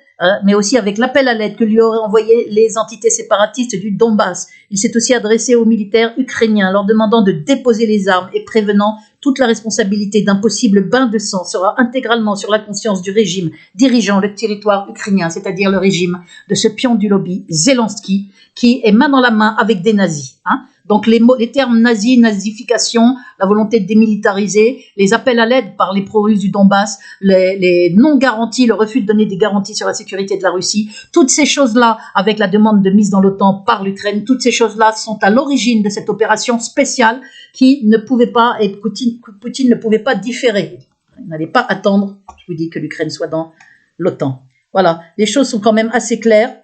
Mais aussi avec l'appel à l'aide que lui auraient envoyé les entités séparatistes du Donbass. Il s'est aussi adressé aux militaires ukrainiens, leur demandant de déposer les armes et prévenant toute la responsabilité d'un possible bain de sang sera intégralement sur la conscience du régime dirigeant le territoire ukrainien, c'est-à-dire le régime de ce pion du lobby, Zelensky, qui est main dans la main avec des nazis. Hein. Donc les termes nazis, nazification, la volonté de démilitariser, les appels à l'aide par les pro-russes du Donbass, les non-garanties, le refus de donner des garanties sur la sécurité de la Russie, toutes ces choses-là, avec la demande de mise dans l'OTAN par l'Ukraine, toutes ces choses-là sont à l'origine de cette opération spéciale qui ne pouvait pas, et Poutine ne pouvait pas différer. Il n'allait pas attendre, je vous dis, que l'Ukraine soit dans l'OTAN. Voilà, les choses sont quand même assez claires.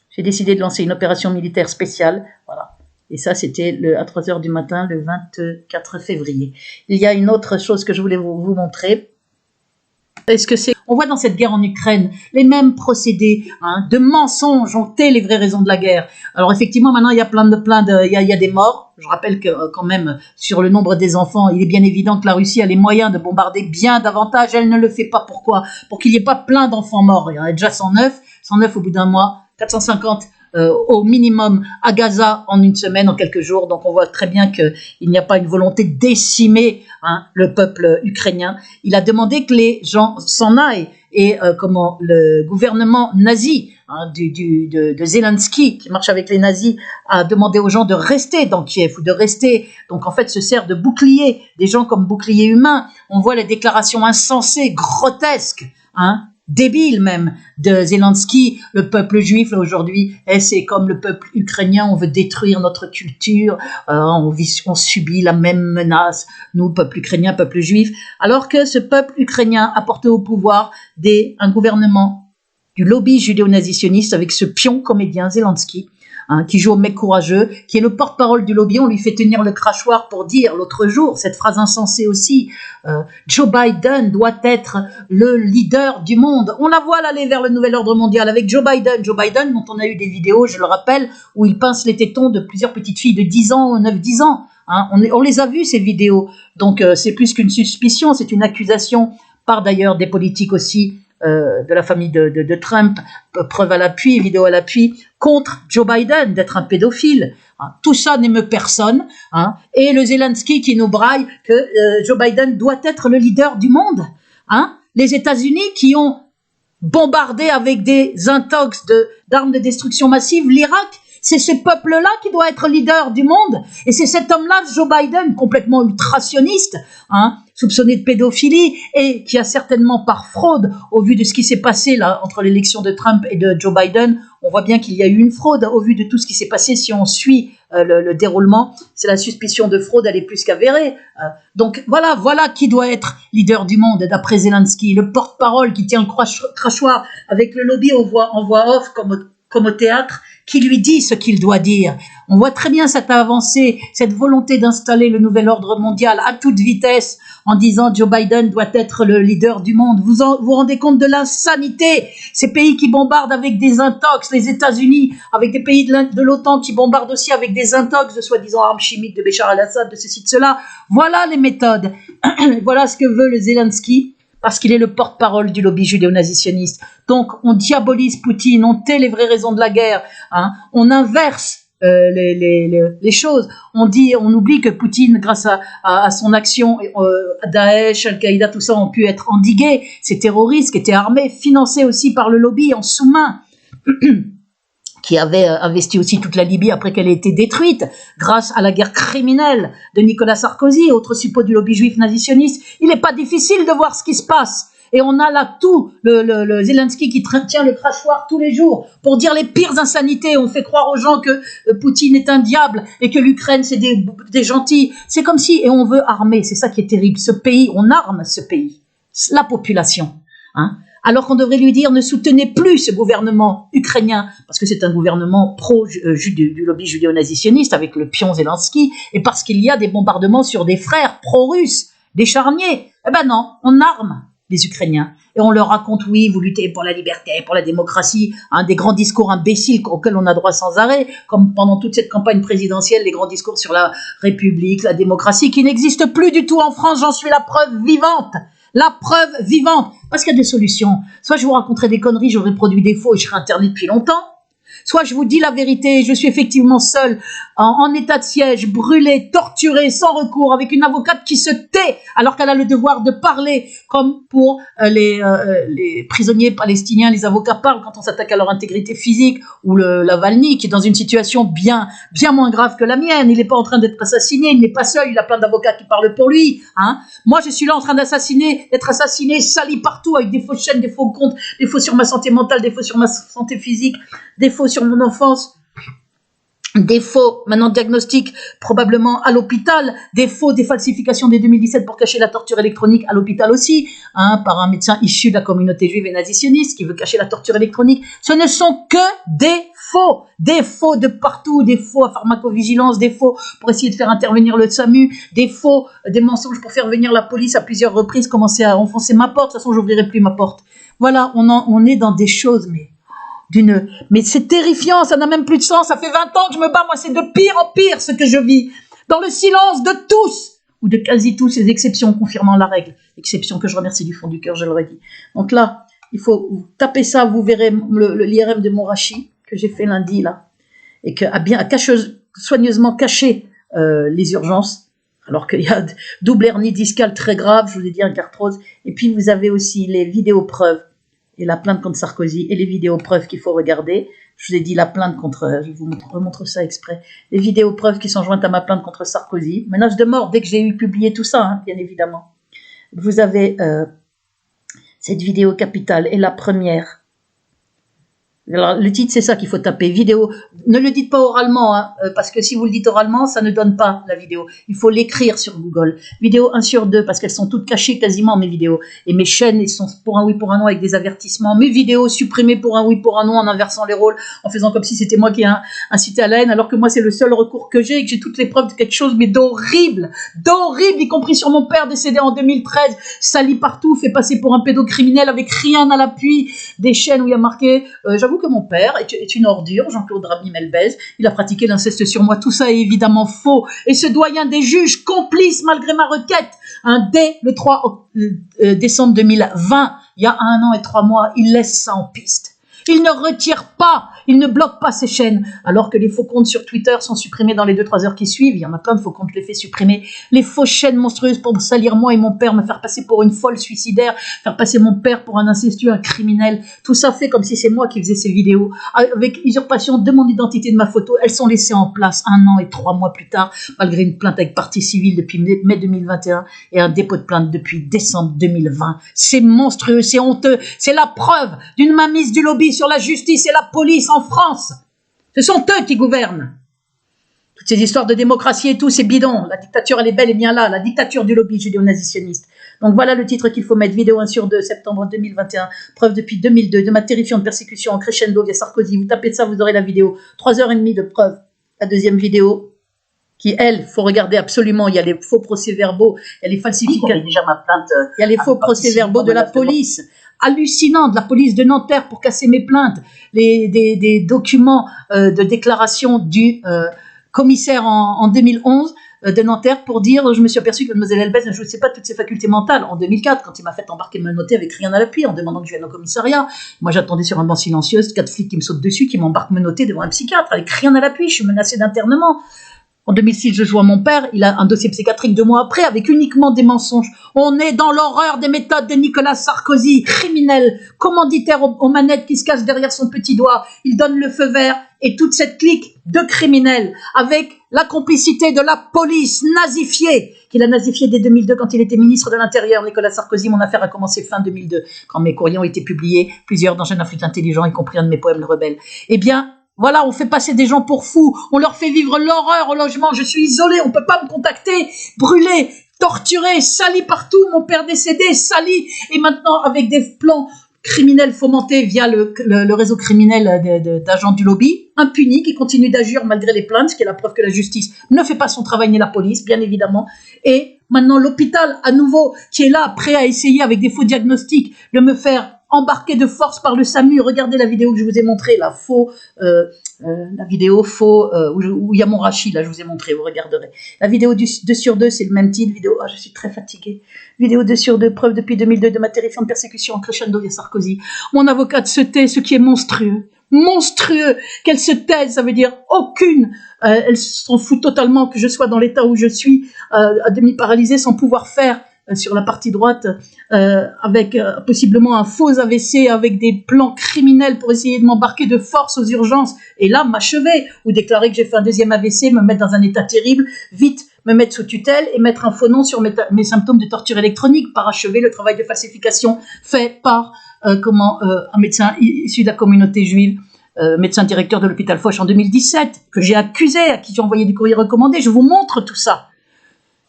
J'ai décidé de lancer une opération militaire spéciale, voilà. Et ça, c'était à 3 h du matin, le 24 février. Il y a une autre chose que je voulais vous montrer. Est-ce que c'est... On voit dans cette guerre en Ukraine les mêmes procédés, hein, de mensonges ont été les vraies raisons de la guerre. Alors effectivement, maintenant, il y a il y a des morts. Je rappelle que quand même, sur le nombre des enfants, il est bien évident que la Russie a les moyens de bombarder bien davantage. Elle ne le fait pas. Pourquoi? Pour qu'il n'y ait pas plein d'enfants morts. Il y en a déjà 109 au bout d'un mois. 450 au minimum à Gaza en une semaine, en quelques jours. Donc on voit très bien qu'il n'y a pas une volonté de décimer, hein, le peuple ukrainien. Il a demandé que les gens s'en aillent. Et le gouvernement nazi, hein, de Zelensky, qui marche avec les nazis, a demandé aux gens de rester dans Kiev ou de rester. Donc en fait se sert de bouclier, des gens comme bouclier humain. On voit les déclarations insensées, grotesques, hein, débile même de Zelensky, le peuple juif là aujourd'hui, c'est comme le peuple ukrainien, on veut détruire notre culture, on subit la même menace, nous, peuple ukrainien, peuple juif, alors que ce peuple ukrainien a porté au pouvoir un gouvernement du lobby judéo-nazitionniste avec ce pion comédien Zelensky, qui joue au mec courageux, qui est le porte-parole du lobby. On lui fait tenir le crachoir pour dire l'autre jour, cette phrase insensée aussi, Joe Biden doit être le leader du monde. On la voit aller vers le nouvel ordre mondial avec Joe Biden, dont on a eu des vidéos, je le rappelle, où il pince les tétons de plusieurs petites filles de 10 ans, 9-10 ans. On les a vues, ces vidéos. Donc c'est plus qu'une suspicion, c'est une accusation par d'ailleurs des politiques aussi, de la famille de Trump, preuve à l'appui, vidéo à l'appui, contre Joe Biden d'être un pédophile. Tout ça n'émeut personne. Et le Zelensky qui nous braille que Joe Biden doit être le leader du monde. Les États-Unis qui ont bombardé avec des intox d'armes de destruction massive l'Irak, c'est ce peuple-là qui doit être leader du monde. Et c'est cet homme-là, Joe Biden, complètement ultrationniste, soupçonné de pédophilie, et qui a certainement par fraude, au vu de ce qui s'est passé là entre l'élection de Trump et de Joe Biden, on voit bien qu'il y a eu une fraude au vu de tout ce qui s'est passé. Si on suit le déroulement, c'est la suspicion de fraude, elle est plus qu'avérée. Donc voilà qui doit être leader du monde, d'après Zelensky, le porte-parole qui tient le crachoir avec le lobby en voix off comme au théâtre, qui lui dit ce qu'il doit dire. On voit très bien cette avancée, cette volonté d'installer le nouvel ordre mondial à toute vitesse en disant Joe Biden doit être le leader du monde. Vous vous rendez compte de l'insanité? Ces pays qui bombardent avec des intox, les États-Unis, avec des pays de l'OTAN qui bombardent aussi avec des intox de soi-disant armes chimiques de Béchar al-Assad, de ceci, de cela. Voilà les méthodes. Voilà ce que veut le Zelensky, parce qu'il est le porte-parole du lobby judéo-nazitionniste. Donc, on diabolise Poutine, on tait les vraies raisons de la guerre, on inverse les choses. On oublie que Poutine, grâce à son action, Daesh, Al-Qaïda, tout ça ont pu être endigués. Ces terroristes qui étaient armés, financés aussi par le lobby en sous-main, qui avait investi aussi toute la Libye après qu'elle ait été détruite, grâce à la guerre criminelle de Nicolas Sarkozy, autre suppôt du lobby juif nazitionniste. Il n'est pas difficile de voir ce qui se passe. Et on a là tout, le Zelensky qui tient le crachoir tous les jours pour dire les pires insanités. On fait croire aux gens que Poutine est un diable et que l'Ukraine c'est des gentils. C'est comme si, et on veut armer, c'est ça qui est terrible. Ce pays, on arme ce pays, la population. Alors qu'on devrait lui dire ne soutenez plus ce gouvernement ukrainien, parce que c'est un gouvernement du lobby judéo-nazitionniste avec le pion Zelensky, et parce qu'il y a des bombardements sur des frères pro-russes, des charniers. Eh ben non, on arme les Ukrainiens. Et on leur raconte, oui, vous luttez pour la liberté, pour la démocratie, des grands discours imbéciles auxquels on a droit sans arrêt, comme pendant toute cette campagne présidentielle, les grands discours sur la République, la démocratie, qui n'existent plus du tout en France, j'en suis la preuve vivante. La preuve vivante. Parce qu'il y a des solutions. Soit je vous raconterai des conneries, j'aurais produit des faux et je serais interné depuis longtemps. Soit je vous dis la vérité, je suis effectivement seule, en état de siège, brûlée, torturée, sans recours, avec une avocate qui se tait alors qu'elle a le devoir de parler, comme pour les prisonniers palestiniens, les avocats parlent quand on s'attaque à leur intégrité physique, ou Navalny qui est dans une situation bien moins grave que la mienne. Il n'est pas en train d'être assassiné, il n'est pas seul, il a plein d'avocats qui parlent pour lui. Moi, je suis là en train d'être assassiné, sali partout, avec des fausses chaînes, des faux comptes, des faux sur ma santé mentale, des faux sur ma santé physique, des faux sur mon enfance, des faux, maintenant diagnostic probablement à l'hôpital, des falsifications dès 2017 pour cacher la torture électronique à l'hôpital aussi, par un médecin issu de la communauté juive et nazitionniste qui veut cacher la torture électronique. Ce ne sont que des faux de partout, des faux à pharmacovigilance, des faux pour essayer de faire intervenir le SAMU, des mensonges pour faire venir la police à plusieurs reprises, commencer à enfoncer ma porte. De toute façon, j'ouvrirai plus ma porte. Voilà, on est dans des choses, mais c'est terrifiant, ça n'a même plus de sens, ça fait 20 ans que je me bats, moi c'est de pire en pire ce que je vis, dans le silence de tous, ou de quasi tous, les exceptions confirmant la règle, exception que je remercie du fond du cœur, je le redis. Donc là, il faut taper ça, vous verrez l'IRM de Monrachi, que j'ai fait lundi là, et qui a soigneusement caché les urgences, alors qu'il y a double hernie discale très grave, je vous ai dit, arthrose, et puis vous avez aussi les vidéopreuves, et la plainte contre Sarkozy, et les vidéopreuves qu'il faut regarder. Je vous ai dit la plainte contre, je vous remontre ça exprès, les vidéopreuves qui sont jointes à ma plainte contre Sarkozy, menace de mort dès que j'ai eu publié tout ça, bien évidemment. Vous avez Cette vidéo capitale est la première. Alors, le titre, c'est ça qu'il faut taper. Vidéo. Ne le dites pas oralement, hein, parce que si vous le dites oralement, ça ne donne pas la vidéo. Il faut l'écrire sur Google. Vidéo 1 sur 2, parce qu'elles sont toutes cachées quasiment, mes vidéos. Et mes chaînes, elles sont pour un oui, pour un non, avec des avertissements. Mes vidéos supprimées pour un oui, pour un non, en inversant les rôles, en faisant comme si c'était moi qui ai incité à la haine, alors que moi, c'est le seul recours que j'ai, et que j'ai toutes les preuves de quelque chose, mais d'horrible, y compris sur mon père décédé en 2013, sali partout, fait passer pour un pédocriminel avec rien à l'appui, des chaînes où il y a marqué, j'avoue que mon père est une ordure, Jean-Claude Rabhi-Melbez, il a pratiqué l'inceste sur moi, tout ça est évidemment faux, et ce doyen des juges, complice malgré ma requête, dès le 3 décembre 2020, il y a 1 an et 3 mois, il laisse ça en piste. Il ne retire pas, il ne bloque pas ces chaînes, alors que les faux comptes sur Twitter sont supprimés dans les 2-3 heures qui suivent. Il y en a plein de faux comptes, je les fais supprimer. Les fausses chaînes monstrueuses pour me salir moi et mon père, me faire passer pour une folle suicidaire, faire passer mon père pour un incestueux, un criminel. Tout ça fait comme si c'est moi qui faisais ces vidéos. Avec usurpation de mon identité, de ma photo, elles sont laissées en place 1 an et 3 mois plus tard, malgré une plainte avec partie civile depuis mai 2021 et un dépôt de plainte depuis décembre 2020. C'est monstrueux, c'est honteux, c'est la preuve d'une mainmise du lobby sur la justice et la police en France. Ce sont eux qui gouvernent. Toutes ces histoires de démocratie et tout, c'est bidon. La dictature, elle est bel et bien là. La dictature du lobby judéo-nazitionniste. Donc voilà le titre qu'il faut mettre. Vidéo 1 sur 2, septembre 2021. Preuve depuis 2002 de ma terrifiante persécution en crescendo via Sarkozy. Vous tapez ça, vous aurez la vidéo. 3h30 de preuve. La deuxième vidéo, qui, elle, faut regarder absolument. Il y a les faux procès-verbaux, il y a les falsifications. Déjà ma plainte. Il y a les faux procès-verbaux de la police. Hallucinant, de la police de Nanterre pour casser mes plaintes, des documents de déclaration du commissaire en 2011 de Nanterre pour dire je me suis aperçu que Mlle Elbez ne jouissait pas de toutes ses facultés mentales en 2004 quand il m'a fait embarquer menotté avec rien à l'appui en demandant que je vienne au commissariat. Moi j'attendais sur un banc silencieux, 4 flics qui me sautent dessus, qui m'embarquent menotté devant un psychiatre avec rien à l'appui, je suis menacée d'internement. En 2006, je joue à mon père, il a un dossier psychiatrique 2 mois après, avec uniquement des mensonges. On est dans l'horreur des méthodes de Nicolas Sarkozy, criminel, commanditaire aux manettes qui se cache derrière son petit doigt. Il donne le feu vert et toute cette clique de criminels, avec la complicité de la police nazifiée, qu'il a nazifiée dès 2002 quand il était ministre de l'Intérieur. Nicolas Sarkozy, mon affaire a commencé fin 2002, quand mes courriers ont été publiés, plusieurs dans Jeune Afrique Intelligent, y compris un de mes poèmes, Le Rebelle. Eh bien, voilà, on fait passer des gens pour fous, on leur fait vivre l'horreur au logement, je suis isolé, on peut pas me contacter, brûlé, torturé, sali partout, mon père décédé, sali, et maintenant avec des plans criminels fomentés via le réseau criminel d'agents du lobby, impunis, qui continuent d'agir malgré les plaintes, ce qui est la preuve que la justice ne fait pas son travail, ni la police, bien évidemment, et maintenant l'hôpital, à nouveau, qui est là, prêt à essayer avec des faux diagnostics, de me faire embarqué de force par le SAMU. Regardez la vidéo que je vous ai montrée, la vidéo faux, où il y a mon rachis, là, je vous ai montré, vous regarderez. La vidéo 2 sur 2, c'est le même titre, vidéo, je suis très fatiguée. Vidéo 2 sur 2, preuve depuis 2002 de ma terrifiante persécution en crescendo via Sarkozy. Mon avocate se tait, ce qui est monstrueux. Monstrueux, qu'elle se taise, ça veut dire aucune, elle s'en fout totalement que je sois dans l'état où je suis, à demi paralysée, sans pouvoir faire, sur la partie droite, avec possiblement un faux AVC, avec des plans criminels pour essayer de m'embarquer de force aux urgences, et là m'achever, ou déclarer que j'ai fait un deuxième AVC, me mettre dans un état terrible, vite me mettre sous tutelle et mettre un faux nom sur mes symptômes de torture électronique, parachever le travail de falsification fait par un médecin issu de la communauté juive, médecin directeur de l'hôpital Foch en 2017, que j'ai accusé, à qui j'ai envoyé des courriers recommandés. Je vous montre tout ça.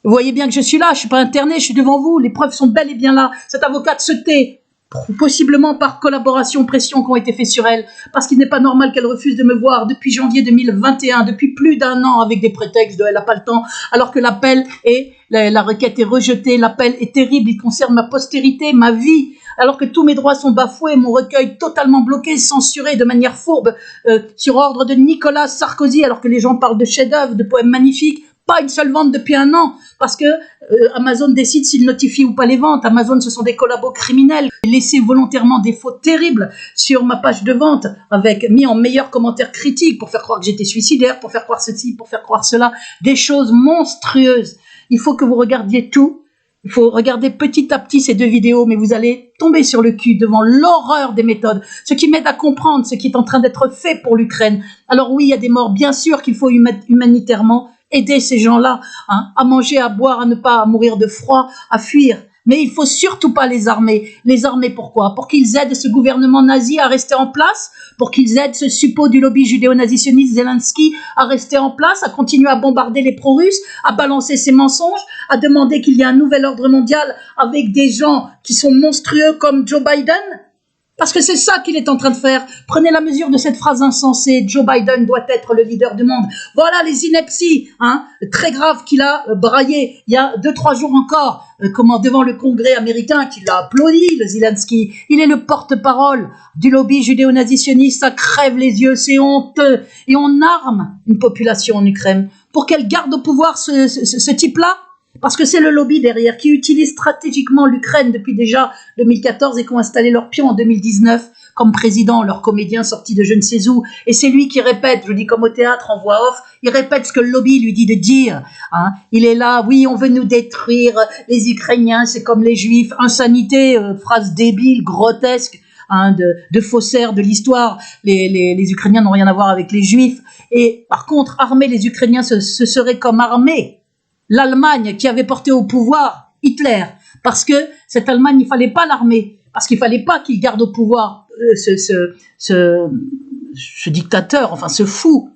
Vous voyez bien que je suis là, je ne suis pas internée, je suis devant vous, les preuves sont bel et bien là. Cette avocate se tait, possiblement par collaboration, pression qui ont été faites sur elle, parce qu'il n'est pas normal qu'elle refuse de me voir depuis janvier 2021, depuis plus d'1 an, avec des prétextes de elle n'a pas le temps, alors que l'appel et la requête est rejetée, l'appel est terrible, il concerne ma postérité, ma vie, alors que tous mes droits sont bafoués, mon recueil totalement bloqué, censuré de manière fourbe, sur ordre de Nicolas Sarkozy, alors que les gens parlent de chefs-d'œuvre, de poèmes magnifiques. Pas une seule vente depuis 1 an, parce que Amazon décide s'il notifie ou pas les ventes. Amazon, ce sont des collabos criminels. J'ai laissé volontairement des fautes terribles sur ma page de vente, avec mis en meilleurs commentaires critiques pour faire croire que j'étais suicidaire, pour faire croire ceci, pour faire croire cela. Des choses monstrueuses. Il faut que vous regardiez tout. Il faut regarder petit à petit ces 2 vidéos, mais vous allez tomber sur le cul devant l'horreur des méthodes, ce qui m'aide à comprendre ce qui est en train d'être fait pour l'Ukraine. Alors oui, il y a des morts, bien sûr qu'il faut humanitairement aider ces gens-là, hein, à manger, à boire, à ne pas mourir de froid, à fuir. Mais il faut surtout pas les armer. Les armer pourquoi? Pour qu'ils aident ce gouvernement nazi à rester en place, pour qu'ils aident ce suppôt du lobby judéo-nazitionniste Zelensky à rester en place, à continuer à bombarder les pro-russes, à balancer ses mensonges, à demander qu'il y ait un nouvel ordre mondial avec des gens qui sont monstrueux comme Joe Biden. Parce que c'est ça qu'il est en train de faire. Prenez la mesure de cette phrase insensée. Joe Biden doit être le leader du monde. Voilà les inepties, très graves qu'il a braillé il y a 2-3 jours encore, devant le Congrès américain, qu'il a applaudi, le Zelensky. Il est le porte-parole du lobby judéo-nazitionniste. Ça crève les yeux, c'est honteux. Et on arme une population en Ukraine pour qu'elle garde au pouvoir ce type-là. Parce que c'est le lobby derrière qui utilise stratégiquement l'Ukraine depuis déjà 2014 et qui ont installé leur pion en 2019 comme président, leur comédien sorti de je ne sais où. Et c'est lui qui répète, je dis comme au théâtre en voix off, il répète ce que le lobby lui dit de dire. Il est là, oui, on veut nous détruire, les Ukrainiens, c'est comme les Juifs, insanité, phrase débile, grotesque, de faussaires de l'histoire. Les Ukrainiens n'ont rien à voir avec les Juifs. Et par contre, armer les Ukrainiens, ce serait comme armer l'Allemagne qui avait porté au pouvoir Hitler, parce que cette Allemagne, il fallait pas l'armer, parce qu'il fallait pas qu'il garde au pouvoir ce dictateur, enfin ce fou.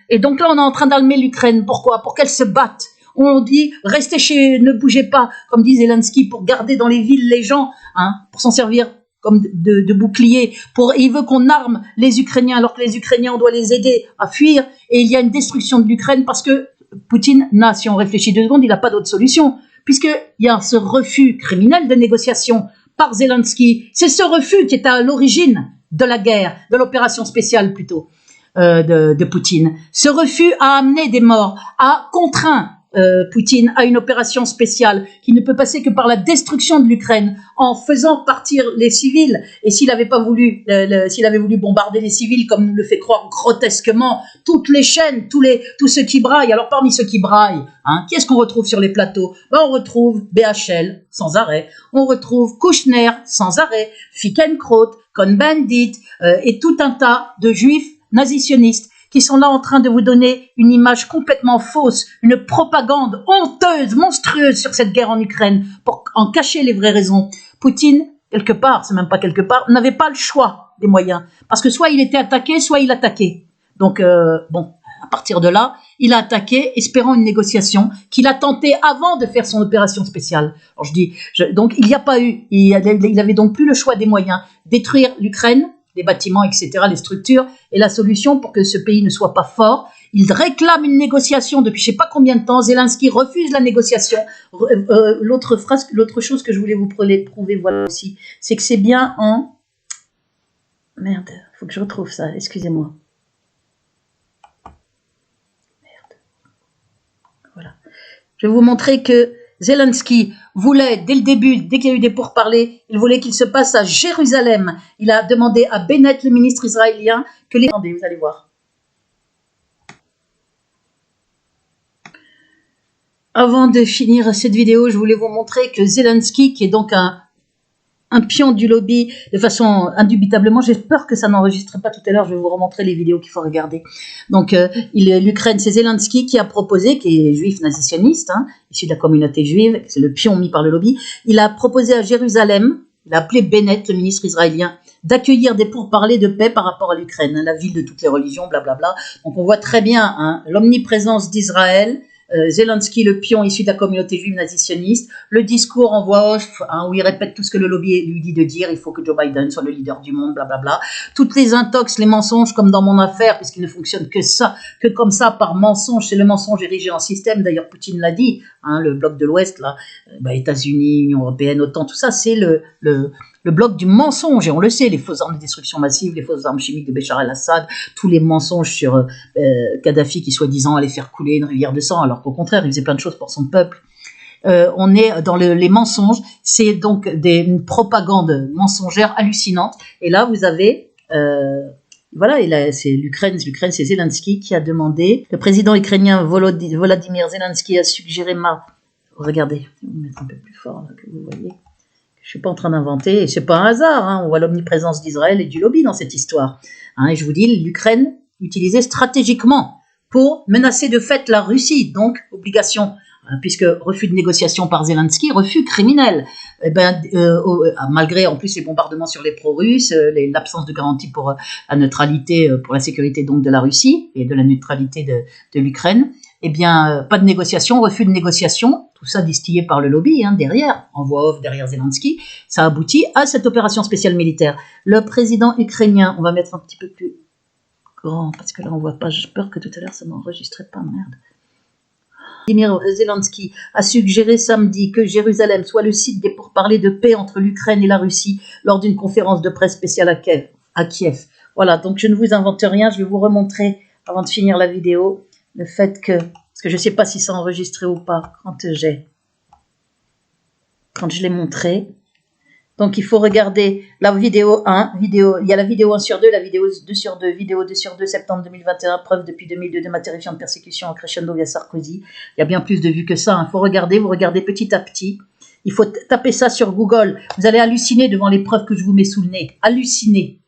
Et donc là, on est en train d'armer l'Ukraine. Pourquoi? Pour qu'elle se batte. On dit, restez ne bougez pas, comme dit Zelensky, pour garder dans les villes les gens, pour s'en servir comme de bouclier. Il veut qu'on arme les Ukrainiens, alors que les Ukrainiens, on doit les aider à fuir. Et il y a une destruction de l'Ukraine parce que Poutine n'a, si on réfléchit 2 secondes, il n'a pas d'autre solution, puisqu'il y a ce refus criminel de négociation par Zelensky. C'est ce refus qui est à l'origine de la guerre, de l'opération spéciale plutôt, de Poutine. Ce refus a amené des morts, a contraint Poutine à une opération spéciale qui ne peut passer que par la destruction de l'Ukraine, en faisant partir les civils. Et s'il avait pas voulu, s'il avait voulu bombarder les civils comme nous le fait croire grotesquement toutes les chaînes, tous ceux qui braillent. Alors parmi ceux qui braillent, qui est-ce qu'on retrouve sur les plateaux? On retrouve BHL sans arrêt, on retrouve Kouchner sans arrêt, Fickenkraut, Cohn-Bendit et tout un tas de juifs nazitionnistes qui sont là en train de vous donner une image complètement fausse, une propagande honteuse, monstrueuse sur cette guerre en Ukraine, pour en cacher les vraies raisons. Poutine, quelque part, c'est même pas quelque part, n'avait pas le choix des moyens, parce que soit il était attaqué, soit il attaquait. Donc, à partir de là, il a attaqué, espérant une négociation qu'il a tenté avant de faire son opération spéciale. Alors donc il n'y a pas eu, il avait donc plus le choix des moyens, détruire l'Ukraine, les bâtiments, etc., les structures, et la solution pour que ce pays ne soit pas fort. Il réclame une négociation depuis je ne sais pas combien de temps. Zelensky refuse la négociation. L'autre chose que je voulais vous prouver, voilà aussi, c'est que c'est bien en... Merde, il faut que je retrouve ça, excusez-moi. Merde. Voilà. Je vais vous montrer que Zelensky voulait, dès le début, dès qu'il y a eu des pourparlers, il voulait qu'il se passe à Jérusalem. Il a demandé à Bennett, le ministre israélien, que les... Attendez, vous allez voir. Avant de finir cette vidéo, je voulais vous montrer que Zelensky, qui est donc un pion du lobby, de façon indubitablement, j'ai peur que ça n'enregistre pas tout à l'heure, je vais vous remontrer les vidéos qu'il faut regarder. Donc, l'Ukraine, c'est Zelensky qui a proposé, qui est juif nazitionniste, issu de la communauté juive, c'est le pion mis par le lobby, il a proposé à Jérusalem, il a appelé Bennett, le ministre israélien, d'accueillir des pourparlers de paix par rapport à l'Ukraine, la ville de toutes les religions, blablabla. Donc, on voit très bien l'omniprésence d'Israël, Zelensky, le pion issu de la communauté juive nazitionniste, le discours en voix off, où il répète tout ce que le lobby lui dit de dire, il faut que Joe Biden soit le leader du monde, blablabla. Toutes les intox, les mensonges, comme dans mon affaire, puisqu'il ne fonctionne que comme ça, par mensonge, c'est le mensonge érigé en système, d'ailleurs Poutine l'a dit, le bloc de l'Ouest, là, États-Unis, Union Européenne, OTAN, tout ça, c'est le bloc du mensonge, et on le sait, les fausses armes de destruction massive, les fausses armes chimiques de Béchar el-Assad, tous les mensonges sur Kadhafi qui soi-disant allait faire couler une rivière de sang, alors qu'au contraire, il faisait plein de choses pour son peuple. On est dans les mensonges, c'est donc une propagande mensongère hallucinante, et là vous avez... voilà, et là, c'est l'Ukraine, c'est Zelensky qui a demandé, le président ukrainien Volodymyr Zelensky a suggéré regardez, je vais vous mettre un peu plus fort là, que vous voyez. Je suis pas en train d'inventer, et c'est pas un hasard, on voit l'omniprésence d'Israël et du lobby dans cette histoire. Et je vous dis, l'Ukraine utilisée stratégiquement pour menacer de fait la Russie, donc obligation puisque refus de négociation par Zelensky, refus criminel. Eh ben, malgré en plus les bombardements sur les pro-russes, l'absence de garantie pour la neutralité, pour la sécurité donc de la Russie et de la neutralité de l'Ukraine, eh bien, pas de négociation, refus de négociation, tout ça distillé par le lobby, derrière, en voix off, derrière Zelensky, ça aboutit à cette opération spéciale militaire. Le président ukrainien, on va mettre un petit peu plus grand, parce que là on voit pas, j'ai peur que tout à l'heure ça n'enregistrait pas, merde. Vladimir Zelensky a suggéré samedi que Jérusalem soit le site des pourparlers de paix entre l'Ukraine et la Russie lors d'une conférence de presse spéciale à Kiev. Voilà, donc je ne vous invente rien, je vais vous remontrer, avant de finir la vidéo, le fait que, parce que je ne sais pas si c'est enregistré ou pas, quand je l'ai montré. Donc il faut regarder la vidéo 1, il y a la vidéo 1 sur 2, la vidéo 2 sur 2, vidéo 2 sur 2, septembre 2021, preuve depuis 2002 de ma terrifiante persécution en crescendo via Sarkozy. Il y a bien plus de vues que ça, il faut regarder, vous regardez petit à petit. Il faut taper ça sur Google, vous allez halluciner devant les preuves que je vous mets sous le nez, halluciner.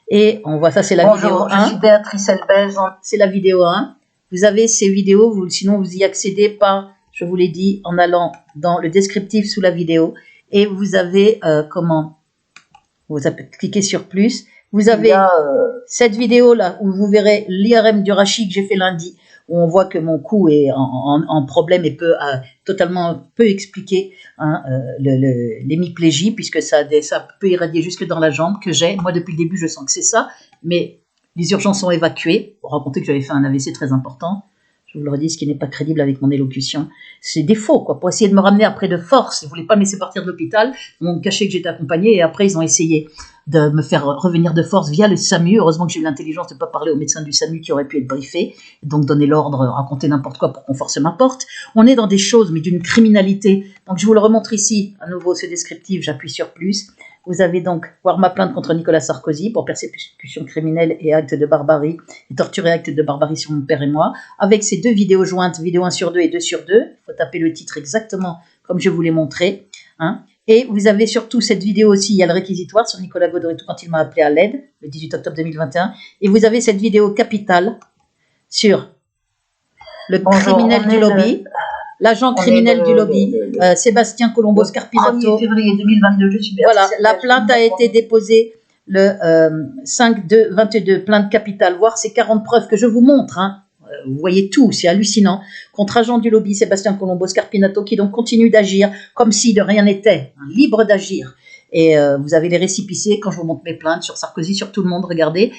Et on voit ça, c'est la vidéo 1. Je suis Béatrice Elbez, c'est la vidéo 1. Vous avez ces vidéos, sinon vous y accédez par, je vous l'ai dit, en allant dans le descriptif sous la vidéo. Et vous avez, vous cliquez sur plus, vous avez cette vidéo-là où vous verrez l'IRM du rachis que j'ai fait lundi, où on voit que mon cou est en problème et totalement peu expliquer l'hémiplégie, puisque ça peut irradier jusque dans la jambe que j'ai. Moi, depuis le début, je sens que c'est ça, mais les urgences sont évacuées, pour raconter que j'avais fait un AVC très important. Je vous le redis, ce qui n'est pas crédible avec mon élocution. C'est des faux, quoi, pour essayer de me ramener après de force. Ils ne voulaient pas me laisser partir de l'hôpital. Ils m'ont caché que j'étais accompagnée et après, ils ont essayé de me faire revenir de force via le SAMU. Heureusement que j'ai eu l'intelligence de ne pas parler au médecin du SAMU qui aurait pu être briefé, et donc donner l'ordre, raconter n'importe quoi pour qu'on force ma porte. On est dans des choses, mais d'une criminalité. Donc, je vous le remontre ici, à nouveau, ce descriptif, j'appuie sur plus. Vous avez donc voir ma plainte contre Nicolas Sarkozy pour persécution criminelle et acte de barbarie, et torture et acte de barbarie sur mon père et moi, avec ces deux vidéos jointes, vidéo 1 sur 2 et 2 sur 2. Il faut taper le titre exactement comme je vous l'ai montré. Et vous avez surtout cette vidéo aussi, il y a le réquisitoire sur Nicolas Godot et tout quand il m'a appelé à l'aide, le 18 octobre 2021. Et vous avez cette vidéo capitale sur le criminel du lobby. L'agent criminel du lobby, Sébastien Colombo Scarpinato. 1er février 2022, je suis bien. Voilà, la plainte a été déposée le 5/2/22, plainte capitale. Voir ces 40 preuves que je vous montre. Vous voyez tout, c'est hallucinant. Contre agent du lobby, Sébastien Colombo Scarpinato, qui donc continue d'agir comme si de rien n'était, libre d'agir. Et vous avez les récipicés quand je vous montre mes plaintes sur Sarkozy, sur tout le monde. Regardez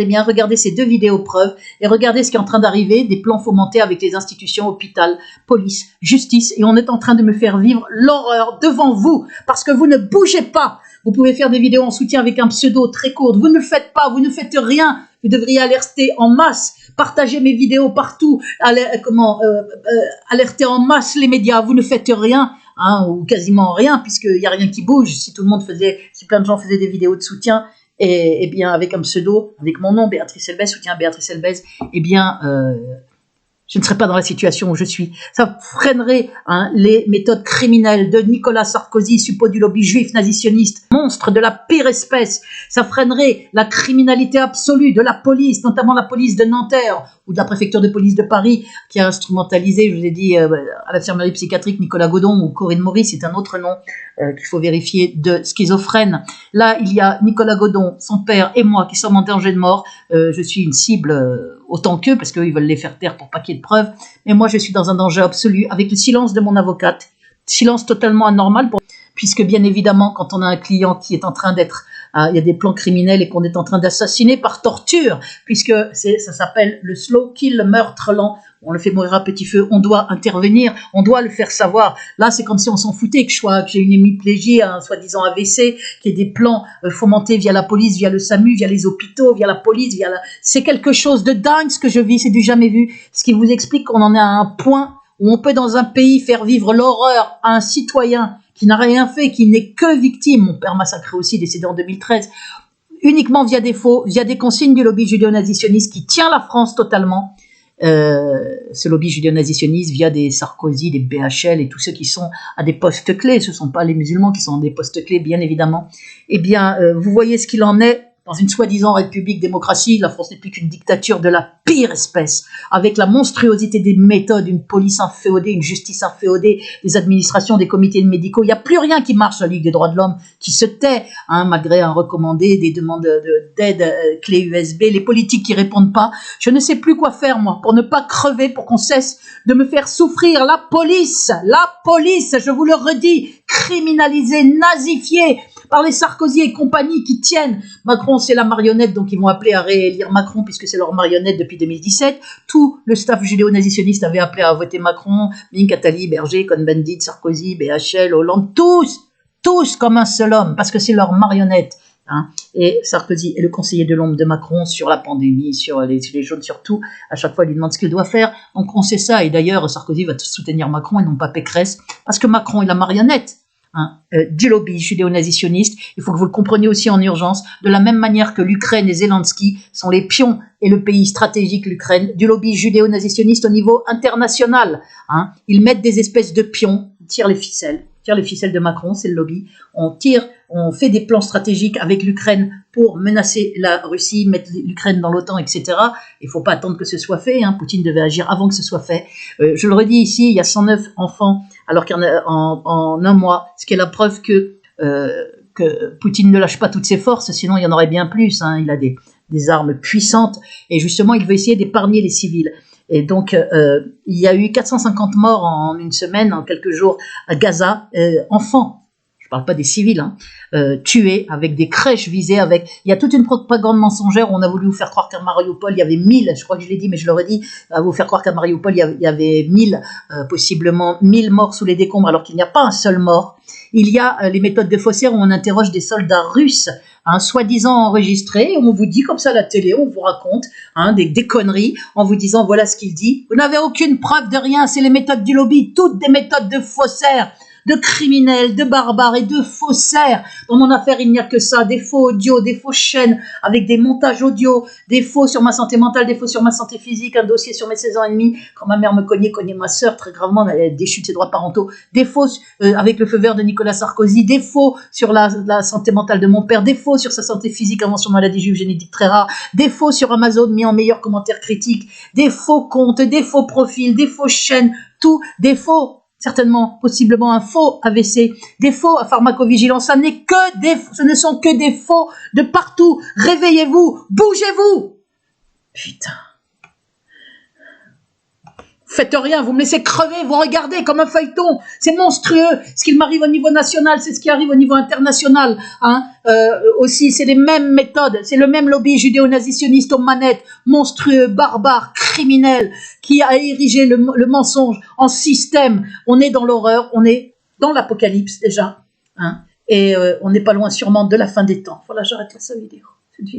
bien, regardez ces deux vidéos preuves et regardez ce qui est en train d'arriver, des plans fomentés avec les institutions, hôpital, police, justice. Et on est en train de me faire vivre l'horreur devant vous parce que vous ne bougez pas. Vous pouvez faire des vidéos en soutien avec un pseudo très court. Vous ne le faites pas, vous ne faites rien. Vous devriez alerter en masse, partager mes vidéos partout, alerter en masse les médias. Vous ne faites rien. Ou quasiment rien, puisqu'il n'y a rien qui bouge. Si plein de gens faisaient des vidéos de soutien, et bien avec un pseudo, avec mon nom, Béatrice Elbez, soutien Béatrice Elbez, eh bien, je ne serais pas dans la situation où je suis. Ça freinerait les méthodes criminelles de Nicolas Sarkozy, suppôt du lobby juif nazi-sioniste, monstre de la pire espèce. Ça freinerait la criminalité absolue de la police, notamment la police de Nanterre ou de la préfecture de police de Paris, qui a instrumentalisé, je vous ai dit, à l'infirmerie psychiatrique Nicolas Godon ou Corinne Maurice, c'est un autre nom qu'il faut vérifier, de schizophrène. Là, il y a Nicolas Godon, son père et moi qui sommes en danger de mort. Je suis une cible autant qu'eux, parce qu'eux, ils veulent les faire taire pour pas qu'il y ait de preuves. Mais moi, je suis dans un danger absolu, avec le silence de mon avocate. Silence totalement anormal, puisque bien évidemment, quand on a un client qui est en train d'être... il y a des plans criminels et qu'on est en train d'assassiner par torture, puisque ça s'appelle le slow kill, le meurtre lent. On le fait mourir à petit feu, on doit intervenir, on doit le faire savoir. Là, c'est comme si on s'en foutait que j'ai une hémiplégie, un soi-disant AVC, qu'il y ait des plans fomentés via la police, via le SAMU, via les hôpitaux, via la police, c'est quelque chose de dingue ce que je vis, c'est du jamais vu. Ce qui vous explique qu'on en est à un point où on peut dans un pays faire vivre l'horreur à un citoyen qui n'a rien fait, qui n'est que victime. Mon père massacré aussi, décédé en 2013, uniquement via des consignes du lobby judéo-nazi-sioniste qui tient la France totalement. Ce lobby judéo-nazi-sioniste via des Sarkozy, des BHL et tous ceux qui sont à des postes clés. Ce ne sont pas les musulmans qui sont à des postes clés, bien évidemment. Eh bien, vous voyez ce qu'il en est. dans une soi-disant république démocratie, la France n'est plus qu'une dictature de la pire espèce, avec la monstruosité des méthodes, une police inféodée, une justice inféodée, des administrations, des comités médicaux. Il n'y a plus rien qui marche à la Ligue des droits de l'homme, qui se tait, hein, malgré un recommandé, des demandes d'aide, clés USB, les politiques qui répondent pas. Je ne sais plus quoi faire, moi, pour ne pas crever, pour qu'on cesse de me faire souffrir. La police, je vous le redis, criminalisée, nazifiée par les Sarkozy et compagnie qui tiennent. Macron, c'est la marionnette, donc ils vont appeler à réélire Macron puisque c'est leur marionnette depuis 2017. Tout le staff judéo-nazitionniste avait appelé à voter Macron, Mink, Attali, Berger, Cohn-Bendit, Sarkozy, BHL, Hollande, tous comme un seul homme, parce que c'est leur marionnette. Hein. Et Sarkozy est le conseiller de l'ombre de Macron sur la pandémie, sur les gilets jaunes, surtout. À chaque fois, il lui demande ce qu'il doit faire. Donc on sait ça. Et d'ailleurs, Sarkozy va soutenir Macron et non pas Pécresse, parce que Macron est la marionnette. Hein, du lobby judéo-nazitionniste. Il faut que vous le compreniez aussi en urgence, de la même manière que l'Ukraine et Zelensky sont les pions et le pays stratégique, l'Ukraine, du lobby judéo-nazitionniste au niveau international. Hein. Ils mettent des espèces de pions, tirent les ficelles de Macron, c'est le lobby. On fait des plans stratégiques avec l'Ukraine pour menacer la Russie, mettre l'Ukraine dans l'OTAN, etc. Il ne faut pas attendre que ce soit fait. Hein. Poutine devait agir avant que ce soit fait. Je le redis ici, il y a 109 enfants, alors qu'il y en a en un mois, ce qui est la preuve que Poutine ne lâche pas toutes ses forces, sinon il y en aurait bien plus. Hein. Il a des armes puissantes et justement, il veut essayer d'épargner les civils. Et donc, il y a eu 450 morts en une semaine, en quelques jours, à Gaza, enfants. Je parle pas des civils, hein, tués, avec des crèches visées, il y a toute une propagande mensongère où on a voulu vous faire croire qu'à Mariupol, il y avait 1000, je crois que je l'ai dit, mais je le redis, à vous faire croire qu'à Mariupol, il y avait 1000, possiblement 1000 morts sous les décombres, alors qu'il n'y a pas un seul mort. Il y a les méthodes de faussaires où on interroge des soldats russes, hein, soi-disant enregistrés, on vous dit comme ça à la télé, on vous raconte hein, des conneries, en vous disant voilà ce qu'il dit. Vous n'avez aucune preuve de rien, c'est les méthodes du lobby, toutes des méthodes de faussaires, de criminels, de barbares et de faussaires. Dans mon affaire, il n'y a que ça, des faux audios, des fausses chaînes avec des montages audio, des faux sur ma santé mentale, des faux sur ma santé physique, un dossier sur mes 16 ans et demi, quand ma mère me cognait ma sœur très gravement, elle a déchu de ses droits parentaux, des faux avec le feu vert de Nicolas Sarkozy, des faux sur la santé mentale de mon père, des faux sur sa santé physique avant son maladie juive génétique très rare, des faux sur Amazon mis en meilleur commentaire critique, des faux comptes, des faux profils, des fausses chaînes, tout, des faux certainement, possiblement un faux AVC, des faux à pharmacovigilance, ce ne sont que des faux de partout. Réveillez-vous, bougez-vous. Putain. Faites rien, vous me laissez crever, vous regardez comme un feuilleton, c'est monstrueux. Ce qui m'arrive au niveau national, c'est ce qui arrive au niveau international. Hein. Aussi, c'est les mêmes méthodes, c'est le même lobby judéo-nazitionniste aux manettes, monstrueux, barbare, criminel, qui a érigé le mensonge en système. On est dans l'horreur, on est dans l'apocalypse déjà, hein, et on n'est pas loin sûrement de la fin des temps. Voilà, j'arrête là cette vidéo.